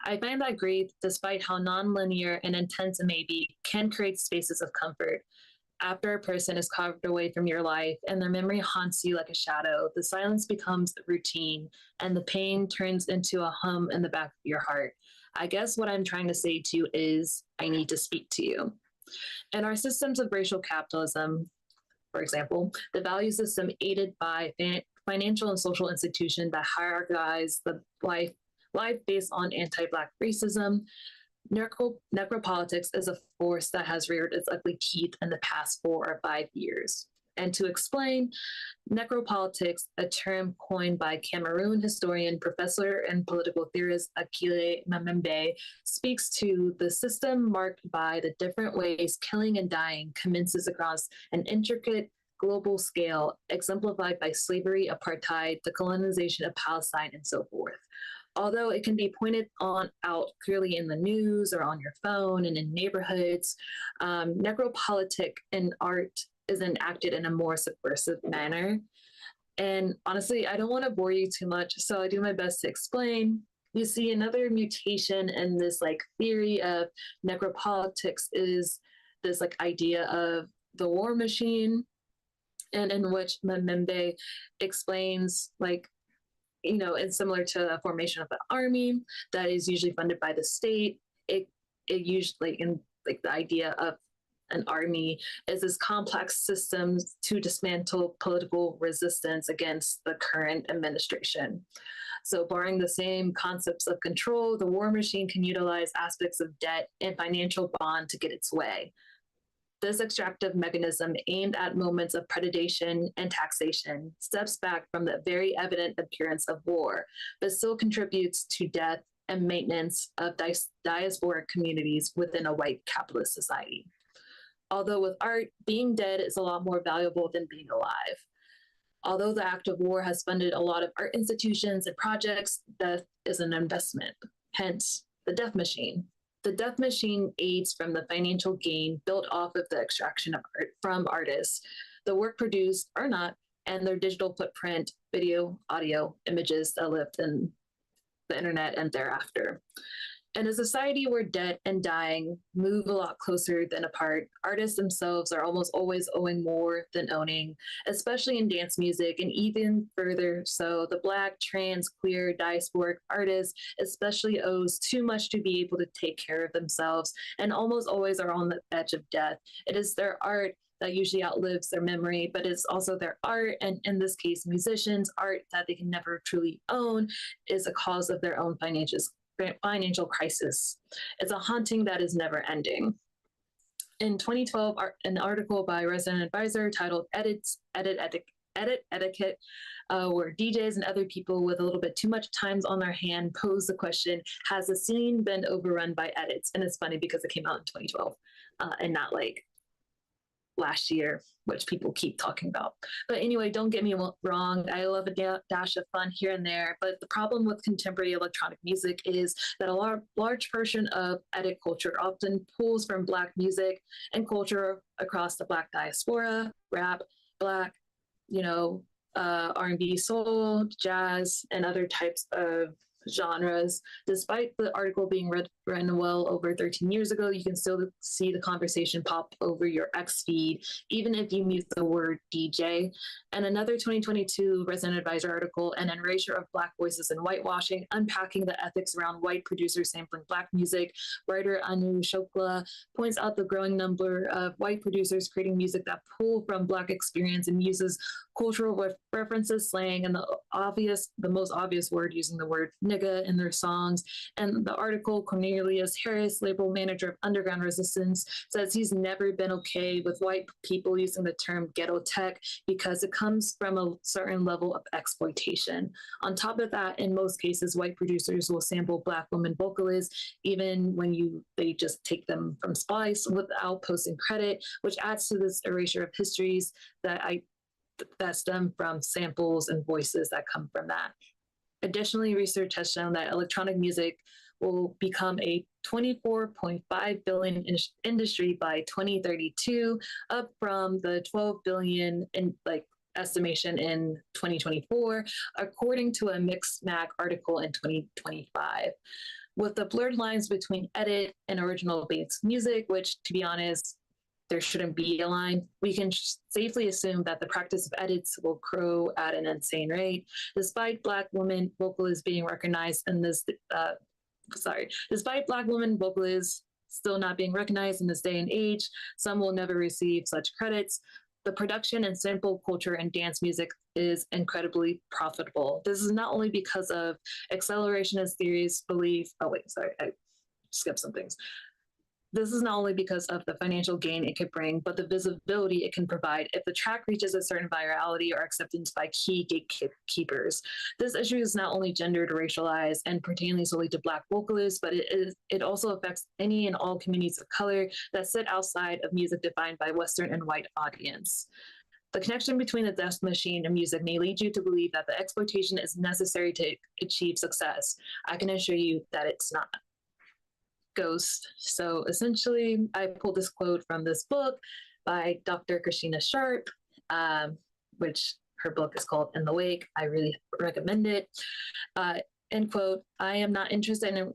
I find that grief, despite how non-linear and intense it may be, can create spaces of comfort. After a person is carved away from your life and their memory haunts you like a shadow, the silence becomes routine and the pain turns into a hum in the back of your heart. I guess what I'm trying to say to you is, I need to speak to you. In our systems of racial capitalism, for example, the value system aided by financial and social institutions that hierarchize the life life based on anti-Black racism. Necropolitics is a force that has reared its ugly teeth in the past 4 or 5 years. And to explain, necropolitics, a term coined by Cameroon historian, professor, and political theorist Akile Mamembe, speaks to the system marked by the different ways killing and dying commences across an intricate global scale, exemplified by slavery, apartheid, the colonization of Palestine, and so forth. Although it can be pointed out clearly in the news or on your phone and in neighborhoods, necropolitic in art is enacted in a more subversive manner. And honestly, I don't want to bore you too much, so I do my best to explain. You see, another mutation in this theory of necropolitics is this idea of the war machine, and in which Memembe explains and similar to a formation of an army that is usually funded by the state. It usually the idea of an army is this complex system to dismantle political resistance against the current administration. So barring the same concepts of control, the war machine can utilize aspects of debt and financial bond to get its way. This extractive mechanism, aimed at moments of predation and taxation, steps back from the very evident appearance of war, but still contributes to death and maintenance of diasporic communities within a white capitalist society. Although with art, being dead is a lot more valuable than being alive. Although the act of war has funded a lot of art institutions and projects, death is an investment, hence the death machine. The death machine aids from the financial gain built off of the extraction of art from artists, the work produced or not, and their digital footprint, video, audio, images that lived in the internet and thereafter. In a society where debt and dying move a lot closer than apart, artists themselves are almost always owing more than owning, especially in dance music, and even further so, the Black, trans, queer, diasporic artist especially owes too much to be able to take care of themselves, and almost always are on the edge of death. It is their art that usually outlives their memory, but it's also their art, and in this case, musicians' art that they can never truly own is a cause of their own financial crisis. It's a haunting that is never ending. In 2012, an article by Resident Advisor titled Edit Etiquette, where DJs and other people with a little bit too much time on their hand pose the question, has the scene been overrun by edits? And it's funny because it came out in 2012 and not last year, which people keep talking about. But anyway, don't get me wrong. I love a dash of fun here and there. But the problem with contemporary electronic music is that a large portion of edit culture often pulls from Black music and culture across the Black diaspora, rap, Black, R&B, soul, jazz, and other types of genres. Despite the article being written well over 13 years ago, you can still see the conversation pop over your X feed, even if you mute the word DJ. And another 2022 Resident Advisor article, An Erasure of Black Voices and Whitewashing, unpacking the ethics around white producers sampling Black music. Writer Anu Shokla points out the growing number of white producers creating music that pull from Black experience and uses cultural references, slang, and the most obvious word, using the word nigga in their songs. And the article, Cornelius Harris, label manager of Underground Resistance, says he's never been okay with white people using the term ghetto tech because it comes from a certain level of exploitation. On top of that, in most cases, white producers will sample Black women vocalists, even when they just take them from Splice without posting credit, which adds to this erasure of histories that stem from samples and voices that come from that. Additionally, research has shown that electronic music will become a $24.5 billion industry by 2032, up from the $12 billion estimation in 2024, according to a Mixmag article in 2025. With the blurred lines between edit and original based music, which, to be honest, there shouldn't be a line, we can safely assume that the practice of edits will grow at an insane rate. Despite Black women vocalists being recognized in this, despite Black women vocalists still not being recognized in this day and age, some will never receive such credits. The production and sample culture in dance music is incredibly profitable. This is not only because of accelerationist theories believe, oh wait, sorry, I skipped some things. This is not only because of the financial gain it could bring, but the visibility it can provide if the track reaches a certain virality or acceptance by key gatekeepers. This issue is not only gendered, racialized, and pertaining solely to Black vocalists, but it also affects any and all communities of color that sit outside of music defined by Western and white audience. The connection between the death machine and music may lead you to believe that the exploitation is necessary to achieve success. I can assure you that it's not. Ghost. So essentially, I pulled this quote from this book by Dr. Christina Sharp, which her book is called In the Wake. I really recommend it. End quote, I am not interested in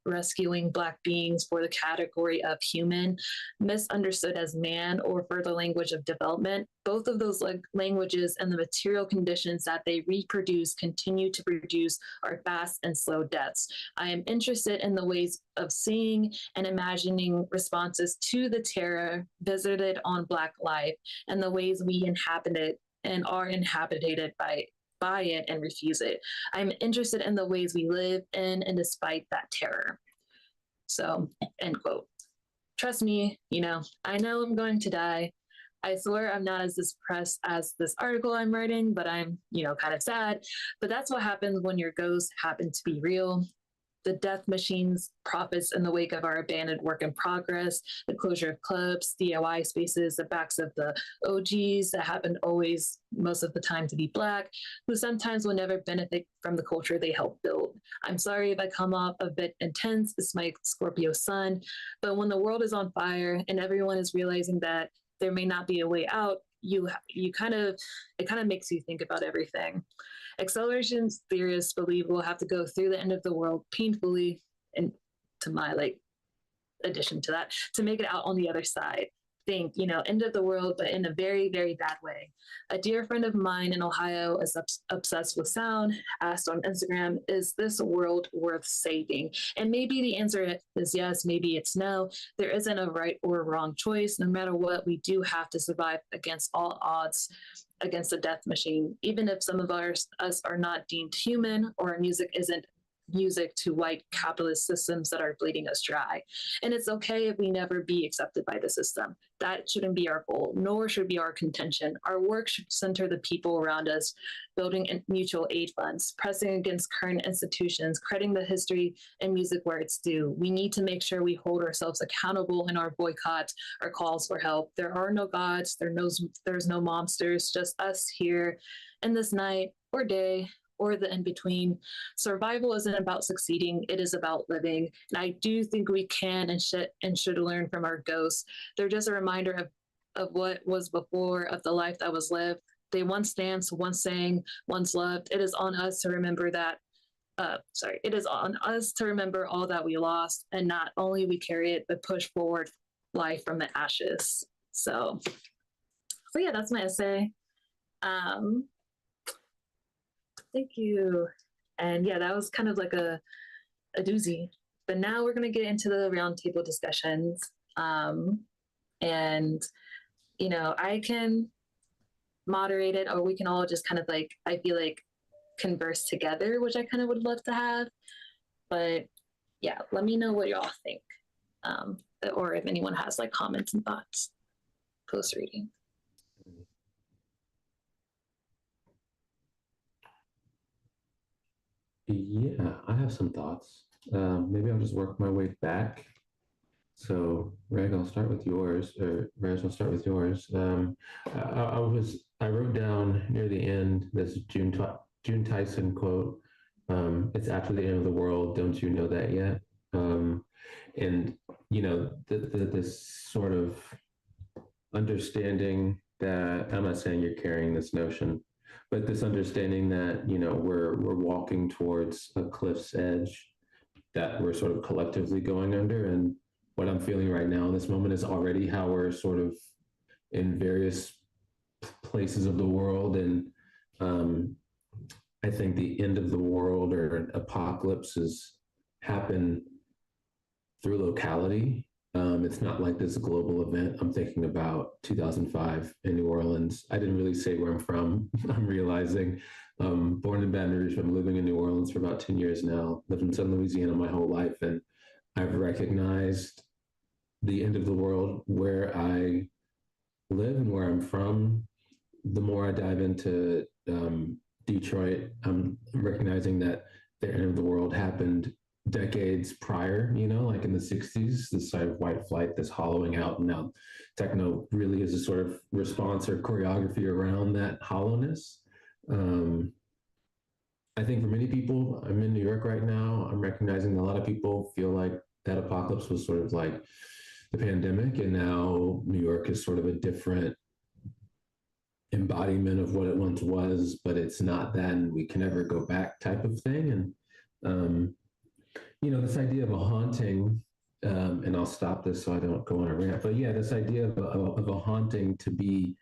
rescuing Black beings for the category of human, misunderstood as man, or for the language of development. Both of those languages and the material conditions that they reproduce continue to produce are fast and slow deaths. I am interested in the ways of seeing and imagining responses to the terror visited on Black life and the ways we inhabit it and are inhabited by it and refuse it. I'm interested in the ways we live in and despite that terror. So, end quote. Trust me, I know I'm going to die. I swear I'm not as depressed as this article I'm writing, but I'm, kind of sad. But that's what happens when your ghosts happen to be real. The death machines profits in the wake of our abandoned work in progress, the closure of clubs, DIY spaces, the backs of the OGs that happen always, most of the time, to be Black, who sometimes will never benefit from the culture they helped build. I'm sorry if I come off a bit intense, it's my Scorpio sun, but when the world is on fire and everyone is realizing that there may not be a way out, it kind of makes you think about everything. Acceleration theorists believe we'll have to go through the end of the world painfully, and to my addition to that, to make it out on the other side. Think, end of the world, but in a very, very bad way. A dear friend of mine in Ohio is obsessed with sound, asked on Instagram, is this world worth saving? And maybe the answer is yes, maybe it's no. There isn't a right or wrong choice. No matter what, we do have to survive against all odds, against the death machine, even if some of us are not deemed human or our music isn't music to white capitalist systems that are bleeding us dry. And it's okay if we never be accepted by the system. That shouldn't be our goal, nor should be our contention. Our work should center the people around us, building mutual aid funds, pressing against current institutions, crediting the history and music where it's due. We need to make sure we hold ourselves accountable in our boycotts or calls for help. There are no gods, there's no monsters, just us here in this night or day or the in-between. Survival isn't about succeeding, it is about living. And I do think we can and should learn from our ghosts. They're just a reminder of what was before, of the life that was lived. They once danced, once sang, once loved. It is on us to remember it is on us to remember all that we lost, and not only we carry it, but push forward life from the ashes. So yeah, that's my essay. Thank you. And yeah, that was kind of like a doozy. But now we're going to get into the roundtable discussions. And, I can moderate it, or we can all just kind of I feel like converse together, which I kind of would love to have. But yeah, let me know what y'all think. Or if anyone has comments and thoughts post reading. Yeah, I have some thoughts. Maybe I'll just work my way back. So, Reg, I'll start with yours, or Reg, I'll start with yours. I wrote down near the end this June Tyson quote. It's after the end of the world. Don't you know that yet? And this sort of understanding that, I'm not saying you're carrying this notion, but this understanding that, we're walking towards a cliff's edge that we're sort of collectively going under. And what I'm feeling right now in this moment is already how we're sort of in various places of the world. And I think the end of the world or apocalypses happen through locality. It's not like this global event. I'm thinking about 2005 in New Orleans. I didn't really say where I'm from. I'm realizing born in Baton Rouge. I'm living in New Orleans for about 10 years now. Lived in Southern Louisiana my whole life. And I've recognized the end of the world where I live and where I'm from. The more I dive into Detroit, I'm recognizing that the end of the world happened decades prior, like in the 60s, this sort of white flight, this hollowing out. And now techno really is a sort of response or choreography around that hollowness. I think for many people, I'm in New York right now, I'm recognizing a lot of people feel like that apocalypse was sort of like the pandemic, and now New York is sort of a different embodiment of what it once was, but it's not that, and we can never go back type of thing. And this idea of a haunting, and I'll stop this so I don't go on a rant, but yeah, this idea of a haunting to be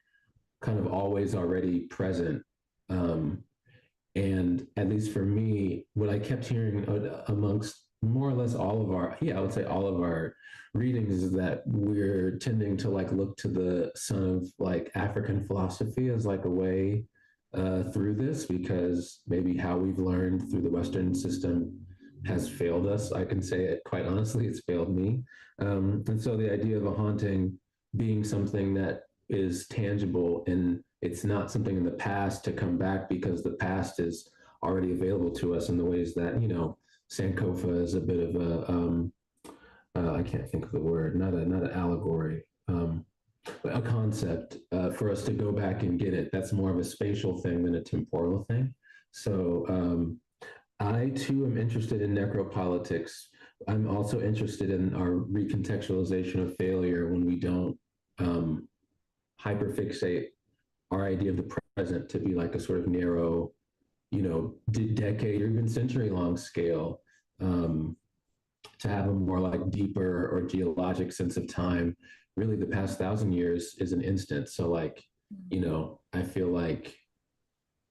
kind of always already present. And at least for me, what I kept hearing amongst more or less all of our, I would say all of our readings is that we're tending to like look to the son of like African philosophy as like a way through this, because maybe how we've learned through the Western system has failed us. I can say it quite honestly, it's failed me. And so the idea of a haunting being something that is tangible, and it's not something in the past to come back because the past is already available to us in the ways that, Sankofa is a bit of a, I can't think of the word, not an allegory, but a concept for us to go back and get it. That's more of a spatial thing than a temporal thing. So I too am interested in necropolitics. I'm also interested in our recontextualization of failure when we don't hyperfixate our idea of the present to be like a sort of narrow, decade or even century-long scale, to have a more like deeper or geologic sense of time. Really, the past 1,000 years is an instant. So like, I feel like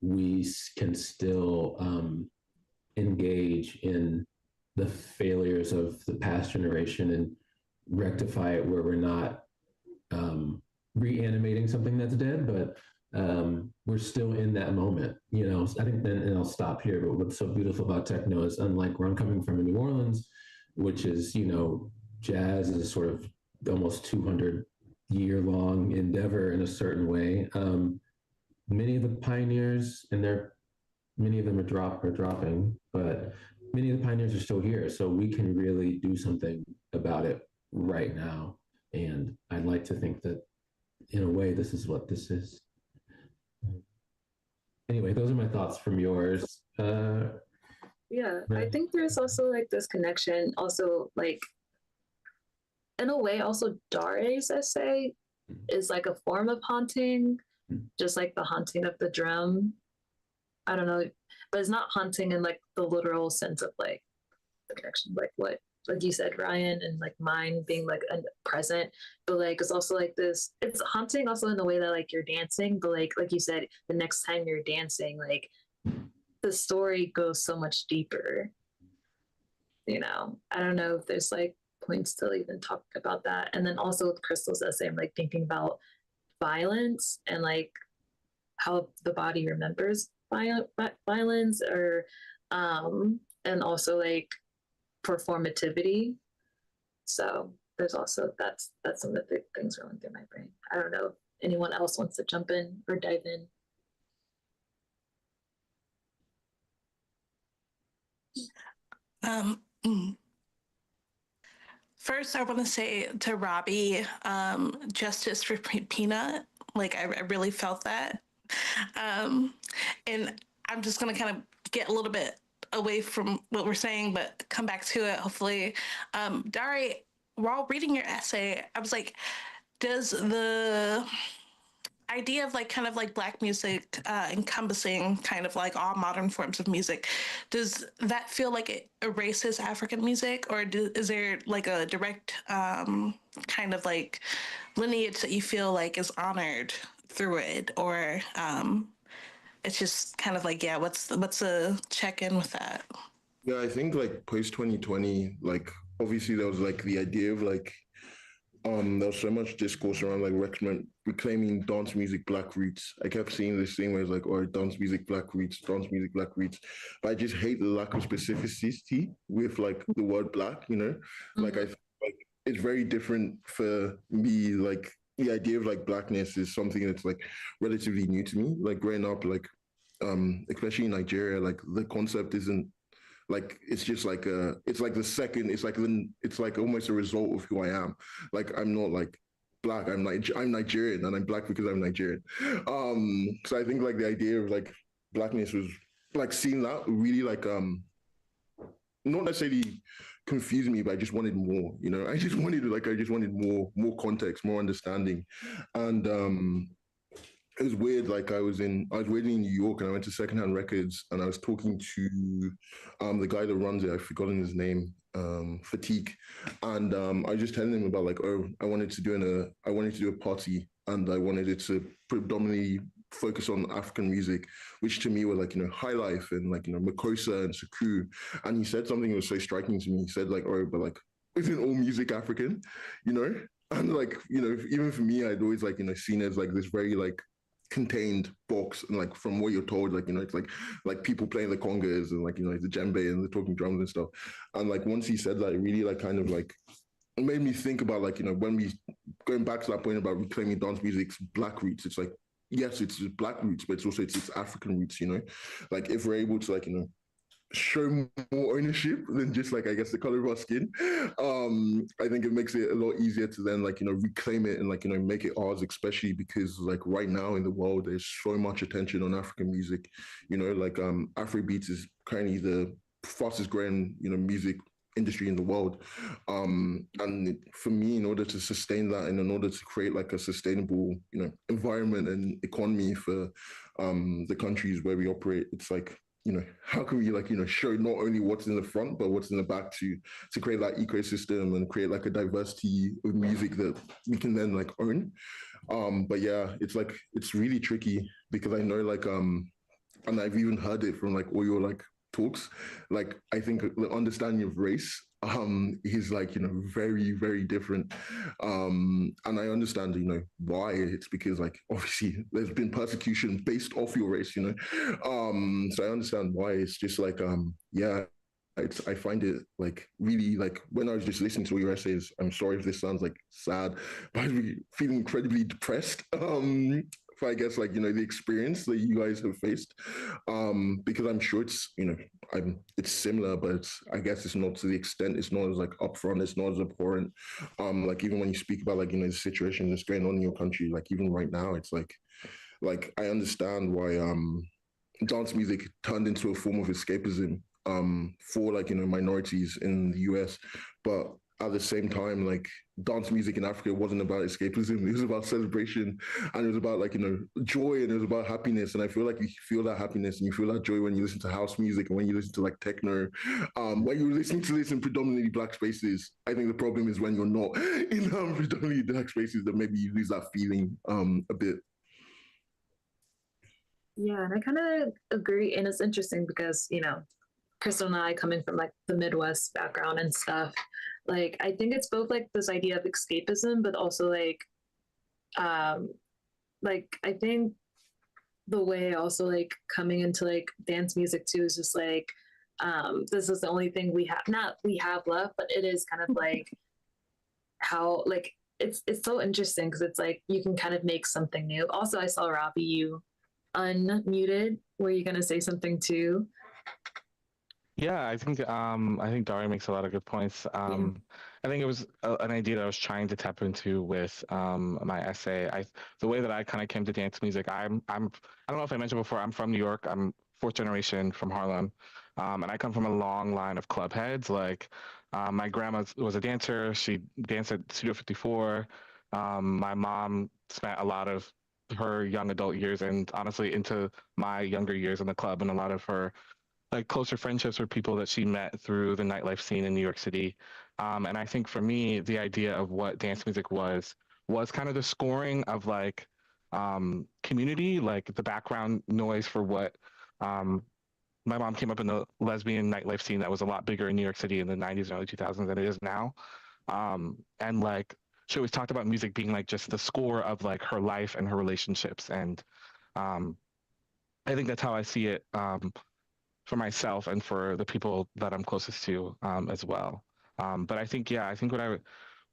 we can still engage in the failures of the past generation and rectify it where we're not reanimating something that's dead, but we're still in that moment. I think then, and I'll stop here, but what's so beautiful about techno is, unlike where I'm coming from in New Orleans, which is, jazz is a sort of almost 200-year-long endeavor in a certain way. Many of the pioneers, and many of them are dropping, but many of the pioneers are still here. So we can really do something about it right now. And I'd like to think that in a way, this is what this is. Anyway, those are my thoughts from yours. Yeah, I think there's also like this connection, also like in a way, also Dare's essay is like a form of haunting, just like the haunting of the drum. I don't know, but it's not haunting in like the literal sense of like the connection, like what, like you said, Ryan, and like mine being like present, but like it's also like this, it's haunting also in the way that like you're dancing, but like you said, the next time you're dancing, like the story goes so much deeper. I don't know if there's like points to even talk about that. And then also with Crystal's essay, I'm like thinking about violence and like how the body remembers violence, or and also like performativity. So there's also that's some of the big things rolling through my brain. I don't know if anyone else wants to jump in or dive in. First, I want to say to Robbie, justice for Peanut. Like, I really felt that. And I'm just going to kind of get a little bit away from what we're saying, but come back to it, hopefully. Dare, while reading your essay, I was like, does the idea of like kind of like Black music encompassing kind of like all modern forms of music, does that feel like it erases African music, or is there like a direct kind of like lineage that you feel like is honored through it, or it's just kind of like, yeah, what's a check-in with that? Yeah, I think like post 2020, like obviously there was like the idea of like there was so much discourse around like reclaiming dance music black roots. I kept seeing this thing where it's like, oh, dance music black roots, dance music black roots. But I just hate the lack of specificity with like the word black, you know? Like I Mhm. feel like it's very different for me. Like the idea of like blackness is something that's like relatively new to me. Like growing up, like especially in Nigeria, like the concept isn't like it's just like it's like the second it's like almost a result of who I am. Like I'm not like black, I'm Nigerian and I'm black because I'm Nigerian. So I think like the idea of like blackness was like seeing that really like not necessarily confused me, but I just wanted more, you know. I just wanted more context, more understanding. And it was weird. Like I was waiting in New York, and I went to Secondhand Records, and I was talking to the guy that runs it. I've forgotten his name, Fatigue, and I was just telling him about like, oh, I wanted to do a party, and I wanted it to predominantly focus on African music, which to me were like, you know, High Life and like, you know, Makosa and Saku. And he said something that was so striking to me. He said like, oh, but like, isn't all music African, you know? And like, you know, even for me, I'd always like, you know, seen it as like this very like contained box, and like from what you're told, like, you know, it's like people playing the congas and like, you know, the djembe and the talking drums and stuff. And like once he said that, it really like kind of like it made me think about like, you know, when we going back to that point about reclaiming dance music's black roots. It's like, yes, it's black roots, but it's also it's African roots, you know. Like if we're able to like, you know, show more ownership than just like I guess the color of our skin. I think it makes it a lot easier to then like, you know, reclaim it and like, you know, make it ours, especially because like right now in the world there's so much attention on African music. You know, like Afrobeats is currently the fastest growing, you know, music industry in the world. And for me, in order to sustain that and in order to create like a sustainable, you know, environment and economy for the countries where we operate, it's like, you know, how can we like, you know, show not only what's in the front but what's in the back to create that ecosystem and create like a diversity of music that we can then like own. But yeah, it's like it's really tricky because I know like and I've even heard it from like all your like talks. Like I think the understanding of race is like, you know, very different. And I understand, you know, why. It's because like obviously there's been persecution based off your race, you know. So I understand why. It's just like yeah, I find it like really like when I was just listening to all your essays, I'm sorry if this sounds like sad, but I was really feeling incredibly depressed. For I guess like, you know, the experience that you guys have faced, because I'm sure it's, you know, it's similar, but I guess it's not to the extent, it's not as like upfront, it's not as abhorrent. Like even when you speak about like, you know, the situation that's going on in your country, like even right now, it's like I understand why dance music turned into a form of escapism for like, you know, minorities in the US, but at the same time, like dance music in Africa wasn't about escapism. It was about celebration, and it was about like, you know, joy, and it was about happiness. And I feel like you feel that happiness and you feel that joy when you listen to house music and when you listen to like techno. When you're listening to this in predominantly black spaces, I think the problem is when you're not in predominantly black spaces that maybe you lose that feeling a bit. Yeah, and I kind of agree. And it's interesting because, you know, Crystal and I coming from like the Midwest background and stuff, like I think it's both like this idea of escapism, but also um like I think the way also like coming into like dance music too is just like this is the only thing we have not we have left, but it is kind of like how like it's so interesting because it's like you can kind of make something new. Also, I saw Robbie, you unmuted. Were you gonna say something too? Yeah, I think Daria makes a lot of good points. I think it was an idea that I was trying to tap into with my essay. The way that I kind of came to dance music, I don't know if I mentioned before, I'm from New York. I'm fourth generation from Harlem, and I come from a long line of club heads. Like my grandma was a dancer. She danced at Studio 54. My mom spent a lot of her young adult years and honestly into my younger years in the club, and a lot of her like closer friendships were people that she met through the nightlife scene in New York City. And I think for me, the idea of what dance music was kind of the scoring of like community, like the background noise for what my mom came up in the lesbian nightlife scene that was a lot bigger in New York City in the 90s and early 2000s than it is now. And like she always talked about music being like just the score of like her life and her relationships. And um, I think that's how I see it for myself and for the people that I'm closest to as well. But I think, yeah, I think what I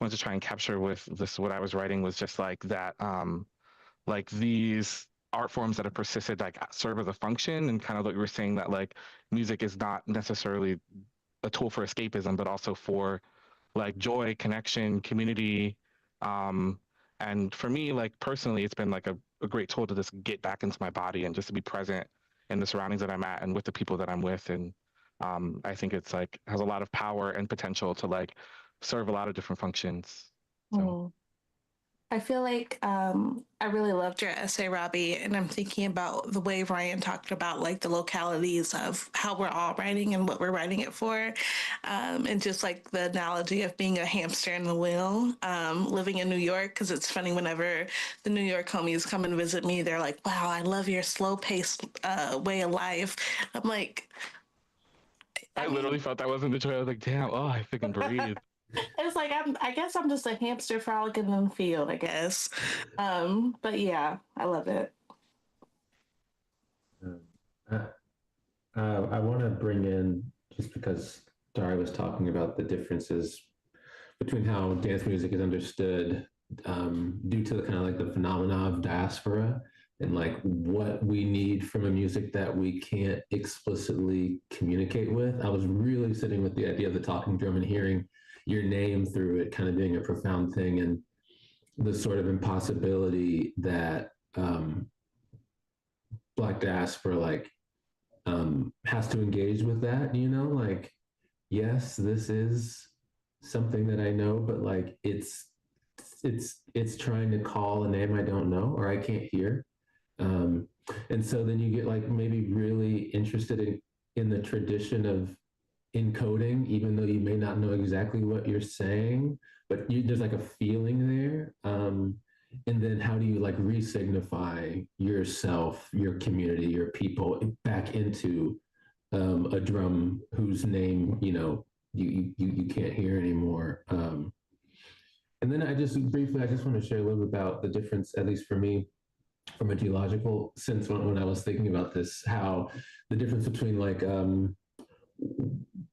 wanted to try and capture with this, what I was writing was just like that, like these art forms that have persisted, like serve as a function, and kind of what you were saying, that like music is not necessarily a tool for escapism, but also for like joy, connection, community. Um, and for me, like personally, it's been like a great tool to just get back into my body and just to be present in the surroundings that I'm at and with the people that I'm with. And I think it's like has a lot of power and potential to like serve a lot of different functions. So. I feel like I really loved your essay, Robbie, and I'm thinking about the way Ryan talked about like the localities of how we're all writing and what we're writing it for, and just like the analogy of being a hamster in the wheel, living in New York. Because it's funny, whenever the New York homies come and visit me, they're like, "Wow, I love your slow-paced way of life." I'm like, I literally felt that was in the trailer. I was like, damn, oh, I freaking breathe. it's like I guess I'm just a hamster frolicking in the field, I guess. But yeah, I love it. I, I want to bring in, just because Dari was talking about the differences between how dance music is understood due to the kind of like the phenomena of diaspora, and like what we need from a music that we can't explicitly communicate with. I was really sitting with the idea of the talking drum and hearing your name through it kind of being a profound thing, and the sort of impossibility that Black diaspora like has to engage with that, you know, like, yes, this is something that I know, but like it's trying to call a name I don't know or I can't hear. And so then you get like maybe really interested in the tradition of encoding, even though you may not know exactly what you're saying, but there's like a feeling there. And then how do you like re-signify yourself, your community, your people back into a drum whose name, you know, you can't hear anymore. And then I just want to share a little bit about the difference, at least for me, from a geological sense when I was thinking about this, how the difference between like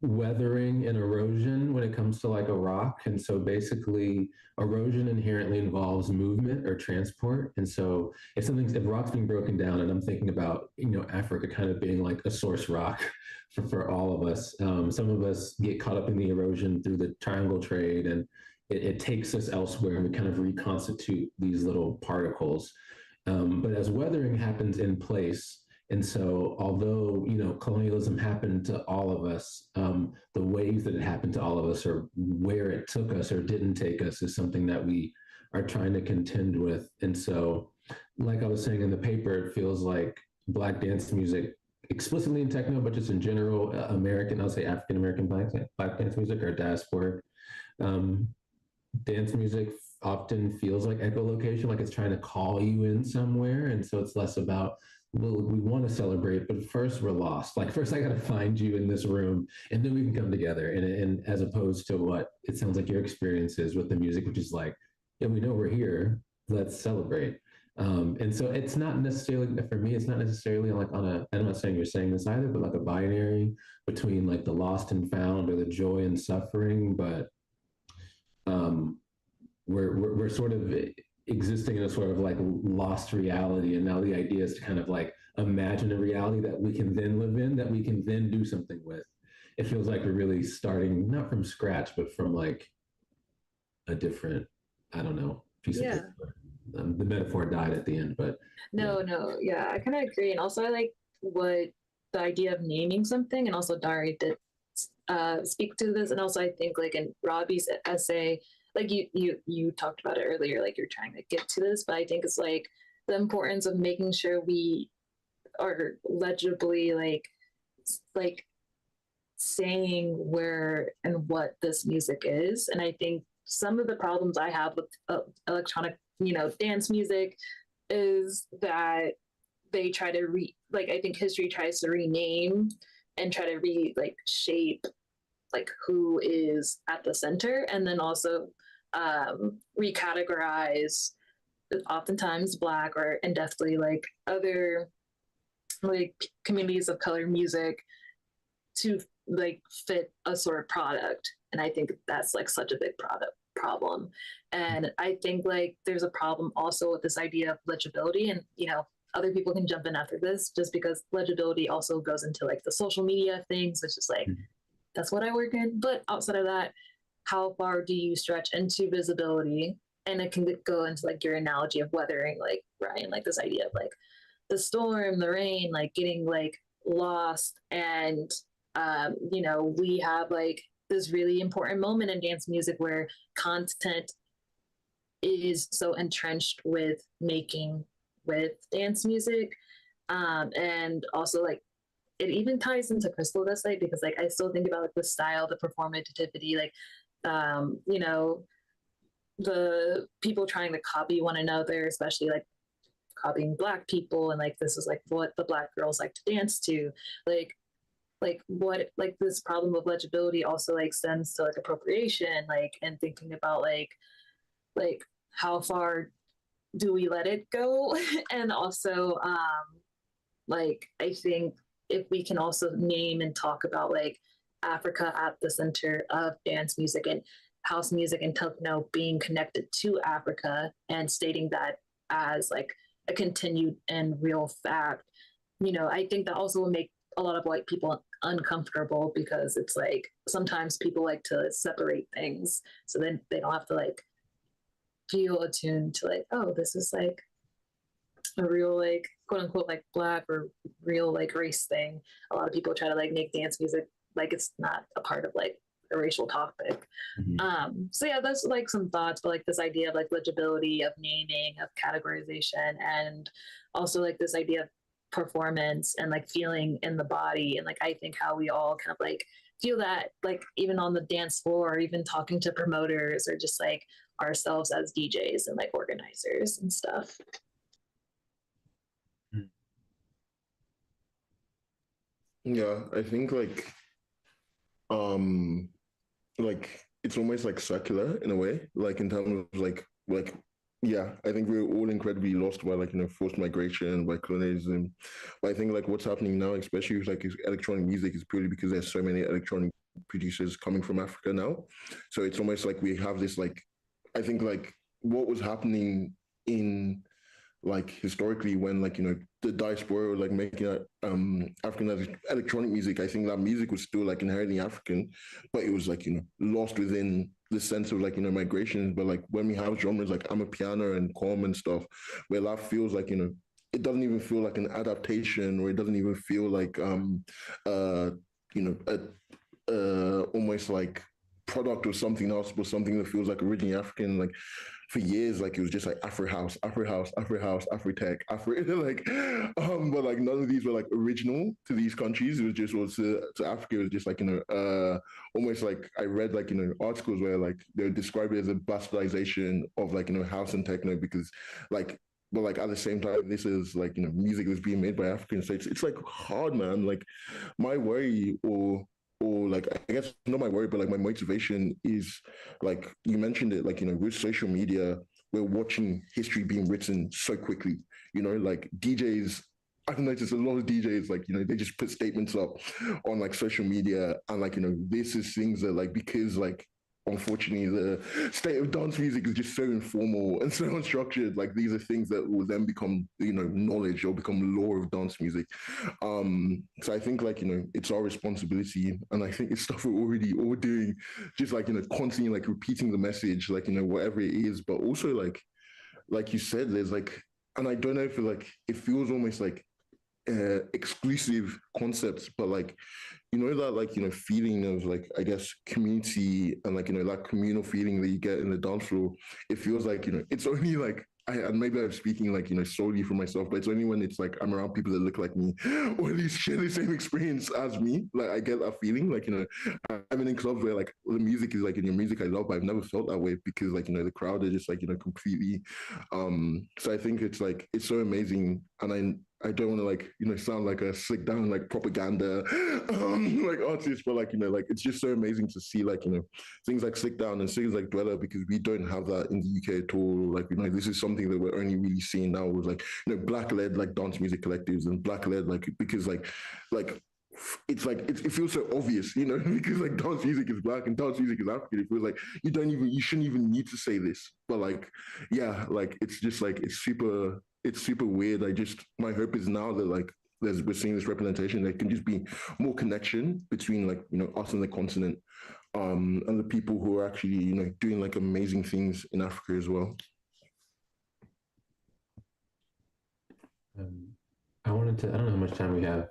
weathering and erosion when it comes to like a rock. And so basically erosion inherently involves movement or transport. And so if rock's being broken down, and I'm thinking about, you know, Africa kind of being like a source rock for all of us. Some of us get caught up in the erosion through the triangle trade, and it takes us elsewhere, and we kind of reconstitute these little particles. But as weathering happens in place, and so although, you know, colonialism happened to all of us, the ways that it happened to all of us, or where it took us or didn't take us, is something that we are trying to contend with. And so, like I was saying in the paper, it feels like Black dance music, explicitly in techno, but just in general, American, I'll say African-American Black dance music or diasporic dance music often feels like echolocation, like it's trying to call you in somewhere. And so it's less about, well, we want to celebrate, but first we're lost. Like first I got to find you in this room, and then we can come together. And as opposed to what it sounds like your experience is with the music, which is like, yeah, we know we're here, let's celebrate. And so it's not necessarily, for me, it's not necessarily like and I'm not saying you're saying this either, but like a binary between like the lost and found, or the joy and suffering. But we're sort of existing in a sort of like lost reality, and now the idea is to kind of like imagine a reality that we can then live in, that we can then do something with. It feels like we're really starting not from scratch, but from like a different, I don't know, piece of paper. The metaphor died at the end, but yeah, I kind of agree. And also I like what the idea of naming something, and also Dari did speak to this. And also I think like in Robbie's essay, like you talked about it earlier, like you're trying to get to this, but I think it's like the importance of making sure we are legibly like saying where and what this music is. And I think some of the problems I have with electronic, you know, dance music is that they try to I think history tries to rename and try to shape like who is at the center, and then also recategorize oftentimes Black or and definitely like other like communities of color music to like fit a sort of product. And I think that's like such a big problem. And I think like there's a problem also with this idea of legibility. And you know, other people can jump in after this, just because legibility also goes into like the social media things, which is like that's what I work in. But outside of that, how far do you stretch into visibility? And it can go into like your analogy of weathering, like Ryan, like this idea of like the storm, the rain, like getting like lost. And you know, we have like this really important moment in dance music where content is so entrenched with making with dance music. And also like it even ties into Crystal this way, because like I still think about like the style, the performativity, like you know, the people trying to copy one another, especially like copying Black people, and like this is like what the Black girls like to dance to, like what like this problem of legibility also like extends to like appropriation, like and thinking about like how far do we let it go. And also like I think if we can also name and talk about like Africa at the center of dance music and house music and techno being connected to Africa, and stating that as like a continued and real fact, you know, I think that also will make a lot of white people uncomfortable, because it's like sometimes people like to separate things so then they don't have to like feel attuned to like, oh, this is like a real like quote unquote like Black or real like race thing. A lot of people try to like make dance music like it's not a part of like a racial topic. So yeah, that's like some thoughts, but like this idea of like legibility, of naming, of categorization, and also like this idea of performance and like feeling in the body. And like I think how we all kind of like feel that like even on the dance floor, or even talking to promoters, or just like ourselves as DJs and like organizers and stuff. Yeah, I think like it's almost like circular in a way, like in terms of like yeah, I think we're all incredibly lost by like, you know, forced migration, by colonialism. But I think like what's happening now, especially with like electronic music, is purely because there's so many electronic producers coming from Africa now. So it's almost like we have this like, I think like what was happening in like historically when like, you know, the diaspora were like making African electronic music, I think that music was still like inherently African, but it was like, you know, lost within the sense of like, you know, migration. But like when we have genres like Amapiano and Kom and stuff, where that feels like, you know, it doesn't even feel like an adaptation, or it doesn't even feel like you know, almost like product or something else, but something that feels like originally African. Like for years, like it was just like Afro house, Afro house, Afro house, Afro tech, Afro like, but like none of these were like original to these countries. It was just to Africa. It was just like, you know, almost like I read like, you know, articles where like they would describe it as a bastardization of like, you know, house and techno, because like, but like at the same time, this is like, you know, music was being made by Africans. So it's like hard, man. Like my worry, or like I guess not my worry, but like my motivation is like you mentioned it, like, you know, with social media, we're watching history being written so quickly. You know, like DJs, I've noticed a lot of DJs, like, you know, they just put statements up on like social media, and like, you know, this is things that like, because like unfortunately the state of dance music is just so informal and so unstructured, like these are things that will then become, you know, knowledge or become lore of dance music. So I think like, you know, it's our responsibility, and I think it's stuff we're already all doing, just like, you know, constantly like repeating the message, like, you know, whatever it is. But also like you said, there's like, and I don't know if it feels almost like exclusive concepts, but like, you know, that like, you know, feeling of like, I guess, community, and like, you know, that communal feeling that you get in the dance floor. It feels like, you know, it's only like, and maybe I'm speaking like, you know, solely for myself, but it's only when it's like I'm around people that look like me, or at least share the same experience as me, like I get that feeling. Like, you know, I'm in clubs where like the music is like, in your music I love, but I've never felt that way, because like, you know, the crowd are just like, you know, completely so I think it's like, it's so amazing. And I don't want to like, sound like a slick down like propaganda like artist, but like, like it's just so amazing to see like, things like Slick Down and things like Dweller, because we don't have that in the UK at all. Like, this is something that we're only really seeing now with like, black led like dance music collectives and black led like, because like it's like it feels so obvious, because like dance music is black and dance music is African. It feels like you shouldn't even need to say this, but like, yeah, like it's just like it's super weird. My hope is now that like we're seeing this representation, there can just be more connection between like us and the continent, and the people who are actually doing like amazing things in Africa as well. I don't know how much time we have.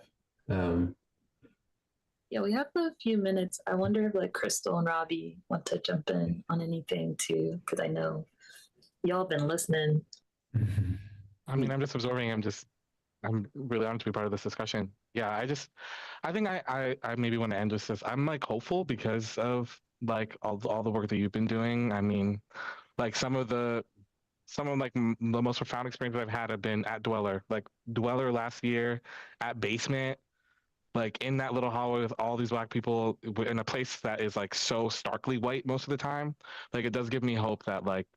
Yeah, we have a few minutes. I wonder if like Crystal and Robbie want to jump in on anything too, because I know y'all been listening. I mean, I'm just absorbing. I'm really honored to be part of this discussion. Yeah, I think I maybe want to end with this. I'm like hopeful because of like all the work that you've been doing. I mean, like some of the most profound experiences I've had have been at Dweller. Like Dweller last year at Basement, like in that little hallway with all these black people in a place that is like so starkly white most of the time. Like it does give me hope that like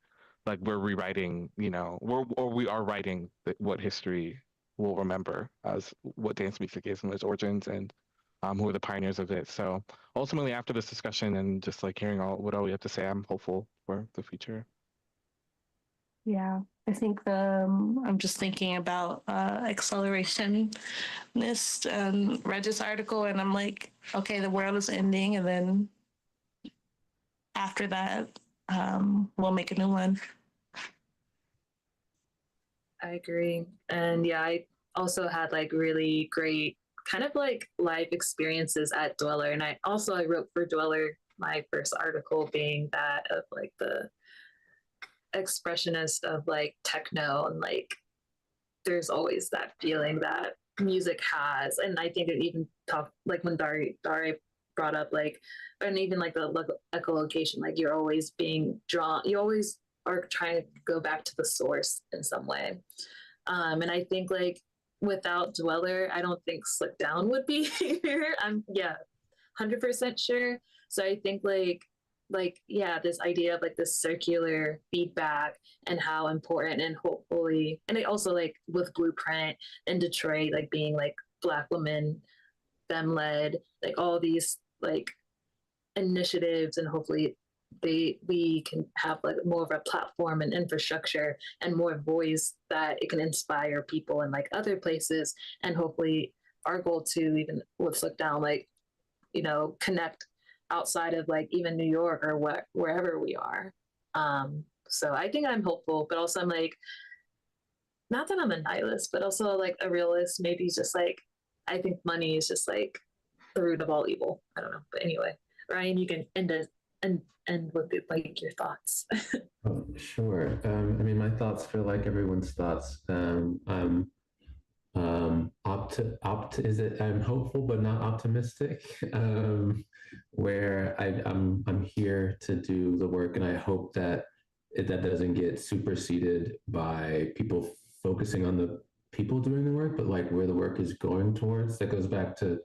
we're rewriting, we are writing what history will remember as what dance music is and its origins, and who are the pioneers of it. So ultimately, after this discussion and just like hearing what all we have to say, I'm hopeful for the future. Yeah, I think I'm just thinking about accelerationist and read this article, and I'm like, okay, the world is ending, and then after that, we'll make a new one. I agree. And yeah, I also had like really great kind of like life experiences at Dweller. And I wrote for Dweller, my first article being that of like the expressionist of like techno, and like there's always that feeling that music has. And I think it even talked like when Dari brought up like, and even like the echolocation, like you're always being drawn, you always are trying to go back to the source in some way. And I think like without Dweller, I don't think Slick Down would be here. I'm 100% sure. So I think like yeah, this idea of like this circular feedback and how important, and hopefully, and it also like with Blueprint in Detroit, like being like Black women, femme led, like all these like initiatives, and hopefully we can have like more of a platform and infrastructure and more voice that it can inspire people in like other places. And hopefully our goal to even with Slick Down, like, connect outside of like even New York or wherever we are. So I think I'm hopeful, but also I'm like, not that I'm a nihilist, but also like a realist, maybe just like, I think money is just like the root of all evil. I don't know. But anyway, Ryan, you can end with like your thoughts. Oh, sure. I mean, my thoughts feel like everyone's thoughts. I'm hopeful but not optimistic. Where I'm here to do the work, and I hope that that doesn't get superseded by people focusing on the people doing the work, but like where the work is going towards. That goes back to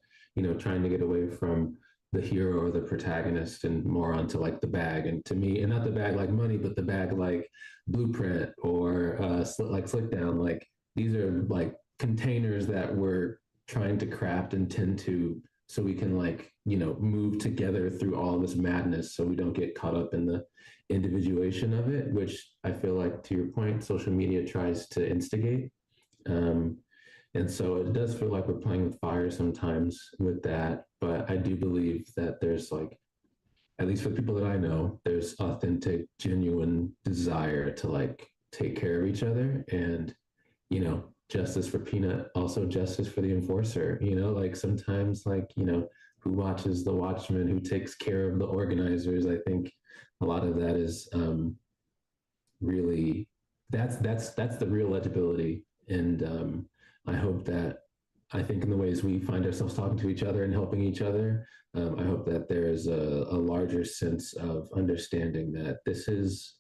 trying to get away from the hero or the protagonist and more onto like the bag. And to me, and not the bag like money, but the bag like Blueprint or like Slick Down. Like these are like containers that we're trying to craft and tend to, so we can like move together through all this madness, so we don't get caught up in the individuation of it, which I feel like, to your point, social media tries to instigate. And so it does feel like we're playing with fire sometimes with that. But I do believe that there's like, at least for people that I know, there's authentic, genuine desire to like take care of each other. And, justice for Peanut, also justice for the enforcer, like sometimes like, who watches the watchman, who takes care of the organizers. I think a lot of that is really, that's the real legibility. And I hope that, I think in the ways we find ourselves talking to each other and helping each other, I hope that there's a larger sense of understanding that this is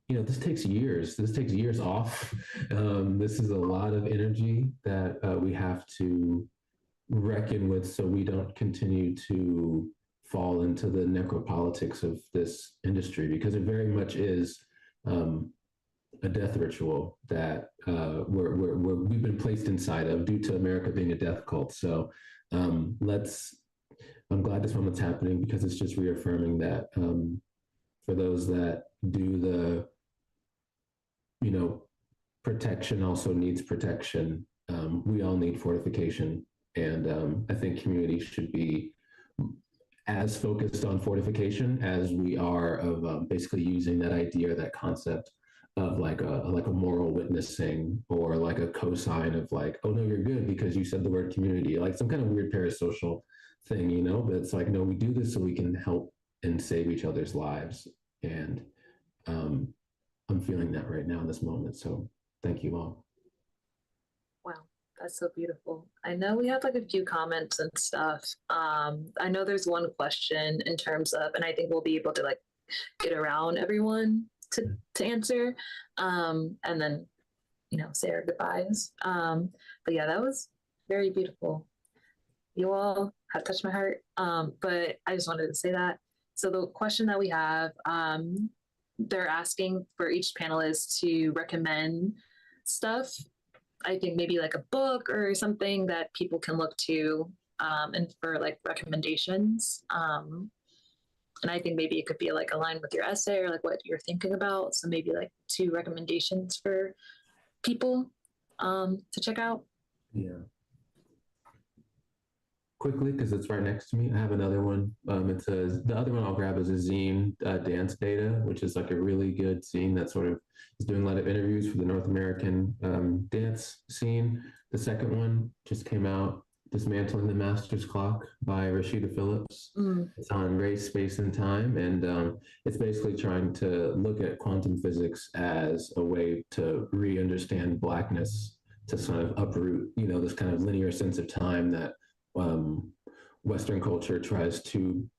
this takes years. This takes years off. This is a lot of energy that we have to reckon with, so we don't continue to fall into the necropolitics of this industry, because it very much is a death ritual that we've been placed inside of due to America being a death cult. So I'm glad this moment's happening, because it's just reaffirming that for those that do the, protection also needs protection. We all need fortification. And I think community should be as focused on fortification as we are of basically using that idea, that concept of like a moral witnessing, or like a cosign of like, oh no, you're good because you said the word community, like some kind of weird parasocial thing, but it's like, no, we do this so we can help and save each other's lives. And I'm feeling that right now in this moment. So thank you all. Wow, that's so beautiful. I know we have like a few comments and stuff. I know there's one question in terms of, and I think we'll be able to like get around everyone to answer, and then say our goodbyes. But yeah, that was very beautiful. You all have touched my heart. But I just wanted to say that. So the question that we have, they're asking for each panelist to recommend stuff. I think maybe like a book or something that people can look to, and for like recommendations. And I think maybe it could be like aligned with your essay or like what you're thinking about. So maybe like 2 recommendations for people to check out. Yeah. Quickly, because it's right next to me, I have another one. The other one I'll grab is a zine, Dance Data, which is like a really good zine that sort of is doing a lot of interviews for the North American dance scene. The second one just came out, Dismantling the Master's Clock by Rashida Phillips. It's on race, space, and time. And it's basically trying to look at quantum physics as a way to re-understand Blackness, to sort of uproot, this kind of linear sense of time that Western culture tries to,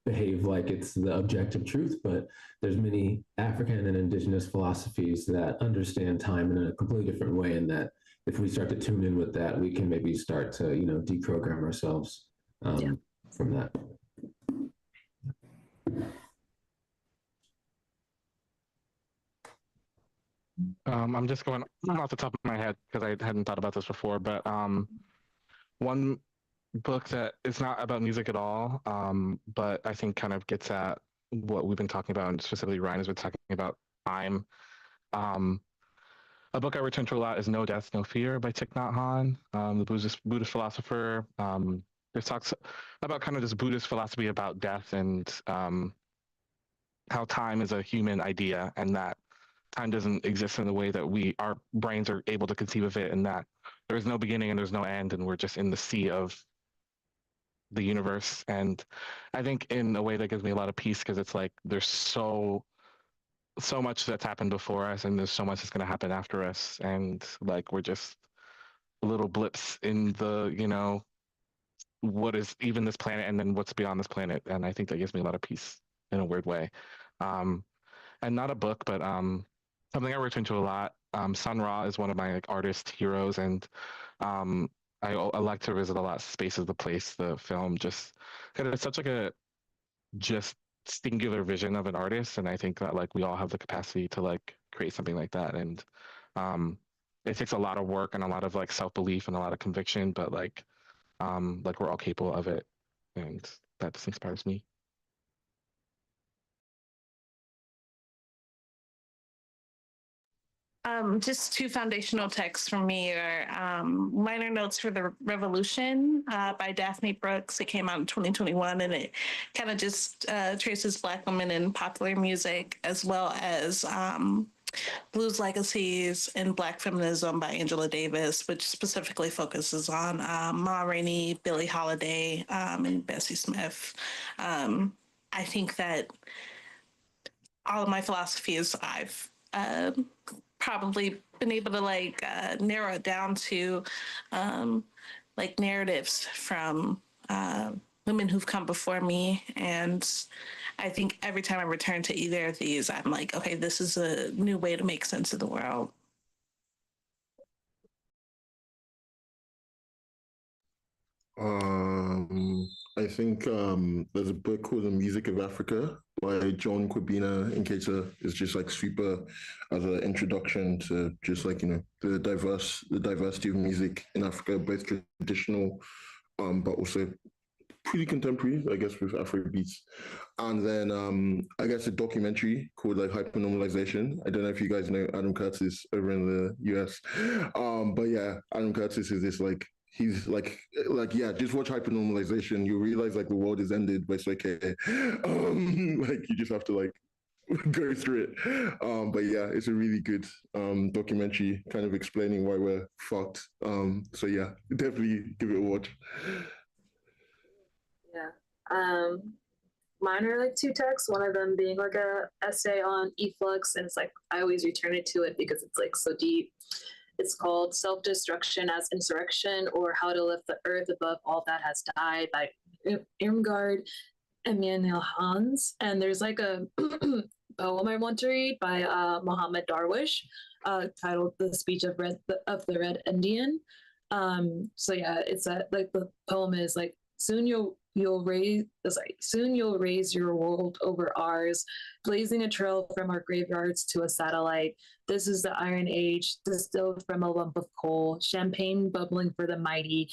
behave like it's the objective truth, but there's many African and indigenous philosophies that understand time in a completely different way, and that if we start to tune in with that, we can maybe start to, deprogram ourselves from that. I'm just going off the top of my head because I hadn't thought about this before, but one book that is not about music at all, but I think kind of gets at what we've been talking about, and specifically Ryan has been talking about time. A book I return to a lot is No Death, No Fear by Thich Nhat Hanh, the Buddhist philosopher. It talks about kind of this Buddhist philosophy about death and how time is a human idea, and that time doesn't exist in the way that our brains are able to conceive of it, and that there's no beginning and there's no end, and we're just in the sea of the universe. And I think in a way that gives me a lot of peace, because it's like there's so much that's happened before us, and there's so much that's going to happen after us, and like we're just little blips in the what is even this planet, and then what's beyond this planet. And I think that gives me a lot of peace in a weird way. And not a book, but something I return to a lot. Sun Ra is one of my artist heroes, and I like to visit a lot. Space is the Place, the film, just because it's such like a just singular vision of an artist, and I think that like we all have the capacity to like create something like that. And it takes a lot of work and a lot of like self-belief and a lot of conviction, but like we're all capable of it, and that just inspires me. Just 2 foundational texts from me are Minor Notes for the Revolution by Daphne Brooks. It came out in 2021, and it kind of just traces Black women in popular music, as well as Blues Legacies and Black Feminism by Angela Davis, which specifically focuses on Ma Rainey, Billie Holiday, and Bessie Smith. I think that all of my philosophies I've probably been able to like narrow it down to like narratives from women who've come before me. And I think every time I return to either of these, I'm like, okay, this is a new way to make sense of the world. I think there's a book called The Music of Africa by John Kwabena Nketa. It's just like super as an introduction to just like, you know, the diversity of music in Africa, both traditional, but also pretty contemporary, I guess, with Afro beats. And then I guess a documentary called like Hypernormalization. I don't know if you guys know Adam Curtis over in the US. But yeah, Adam Curtis is this like he's like yeah, just watch Hypernormalization. You realize like the world is ended, but it's okay. Like you just have to like go through it. But yeah, it's a really good documentary kind of explaining why we're fucked. So yeah, definitely give it a watch. Yeah. Mine are like two texts, one of them being like a essay on efflux, and it's like I always return it to it because it's like so deep. It's called Self-Destruction as Insurrection, or How to Lift the Earth Above All That Has Died by Irmgard Emmanuel Hans. And there's like a poem I want to read by Muhammad Darwish titled The Speech of the Red Indian. So yeah, it's like the poem is like, soon you'll raise your world over ours, blazing a trail from our graveyards to a satellite. This is the Iron Age, distilled from a lump of coal, champagne bubbling for the mighty.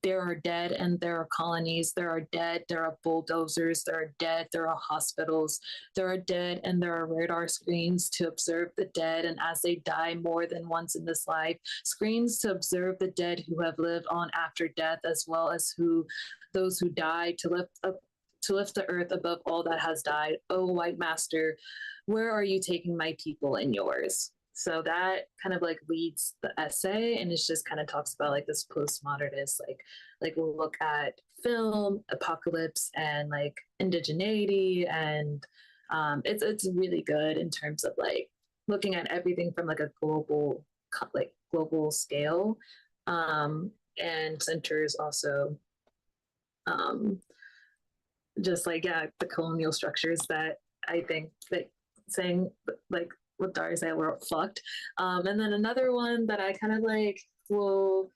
There are dead and there are colonies. There are dead, there are bulldozers. There are dead, there are hospitals. There are dead and there are radar screens to observe the dead, and as they die more than once in this life, screens to observe the dead who have lived on after death, as well as those who died, to lift the earth above all that has died. Oh, white master, where are you taking my people and yours? So that kind of like leads the essay, and it just kind of talks about like this postmodernist, like we'll look at film, apocalypse, and like indigeneity, and it's really good in terms of like looking at everything from like a global scale, and centers also just like yeah, the colonial structures that I think that saying like what Dara said, we're fucked. And then another one that I kind of like will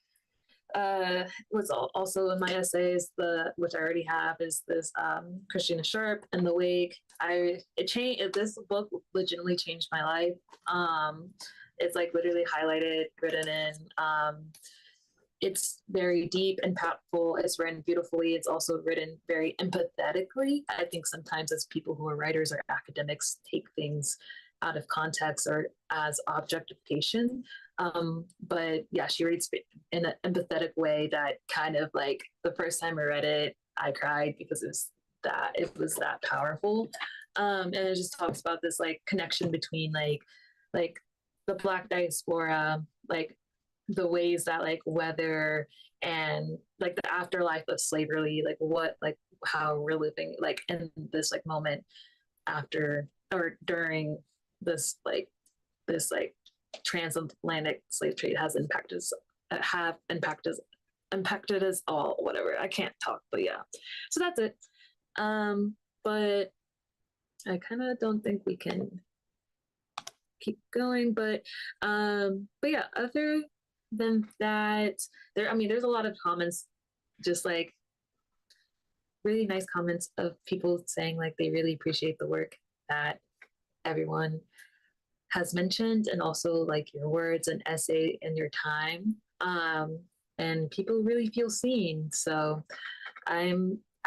was also in my essays, which I already have, is this Christina Sharp and The Wake. This book legitimately changed my life. It's like literally highlighted, written in. It's very deep, impactful. It's written beautifully. It's also written very empathetically. I think sometimes as people who are writers or academics take things out of context or as objectification. But yeah, she writes in an empathetic way that kind of like the first time I read it, I cried because it was that powerful. And it just talks about this like connection between like the Black diaspora, like the ways that like weather and like the afterlife of slavery, like how we're living like in this like moment after or during this transatlantic slave trade has impacted us all. Whatever, I can't talk, but yeah. So that's it. But I kind of don't think we can keep going. But yeah. Other than that, there's a lot of comments, just like really nice comments of people saying like they really appreciate the work that everyone has mentioned, and also like your words and essay and your time, and people really feel seen. So I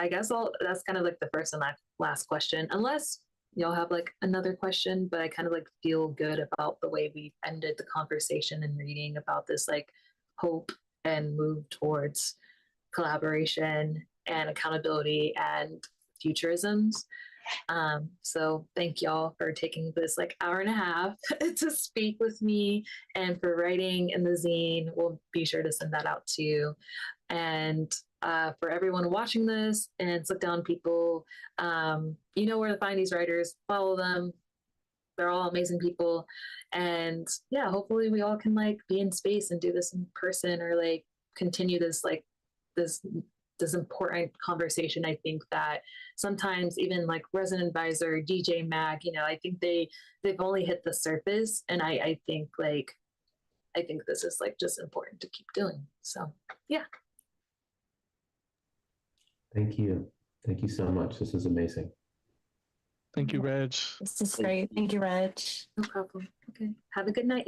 guess that's kind of like the first and last question, unless y'all have like another question. But I kind of like feel good about the way we ended the conversation and reading about this like hope and move towards collaboration and accountability and futurisms. So thank y'all for taking this like hour and a half to speak with me, and for writing in the zine. We'll be sure to send that out to you. And for everyone watching this and Slick Down people, you know where to find these writers. Follow them. They're all amazing people. And yeah, hopefully we all can like be in space and do this in person, or like continue this like this this important conversation. I think that sometimes even like Resident Advisor, DJ Mag, you know, I think they've only hit the surface, and I think this is like just important to keep doing. So yeah. Thank you. Thank you so much. This is amazing. Thank you, Reg. This is great. Thank you, Reg. No problem. Okay. Have a good night,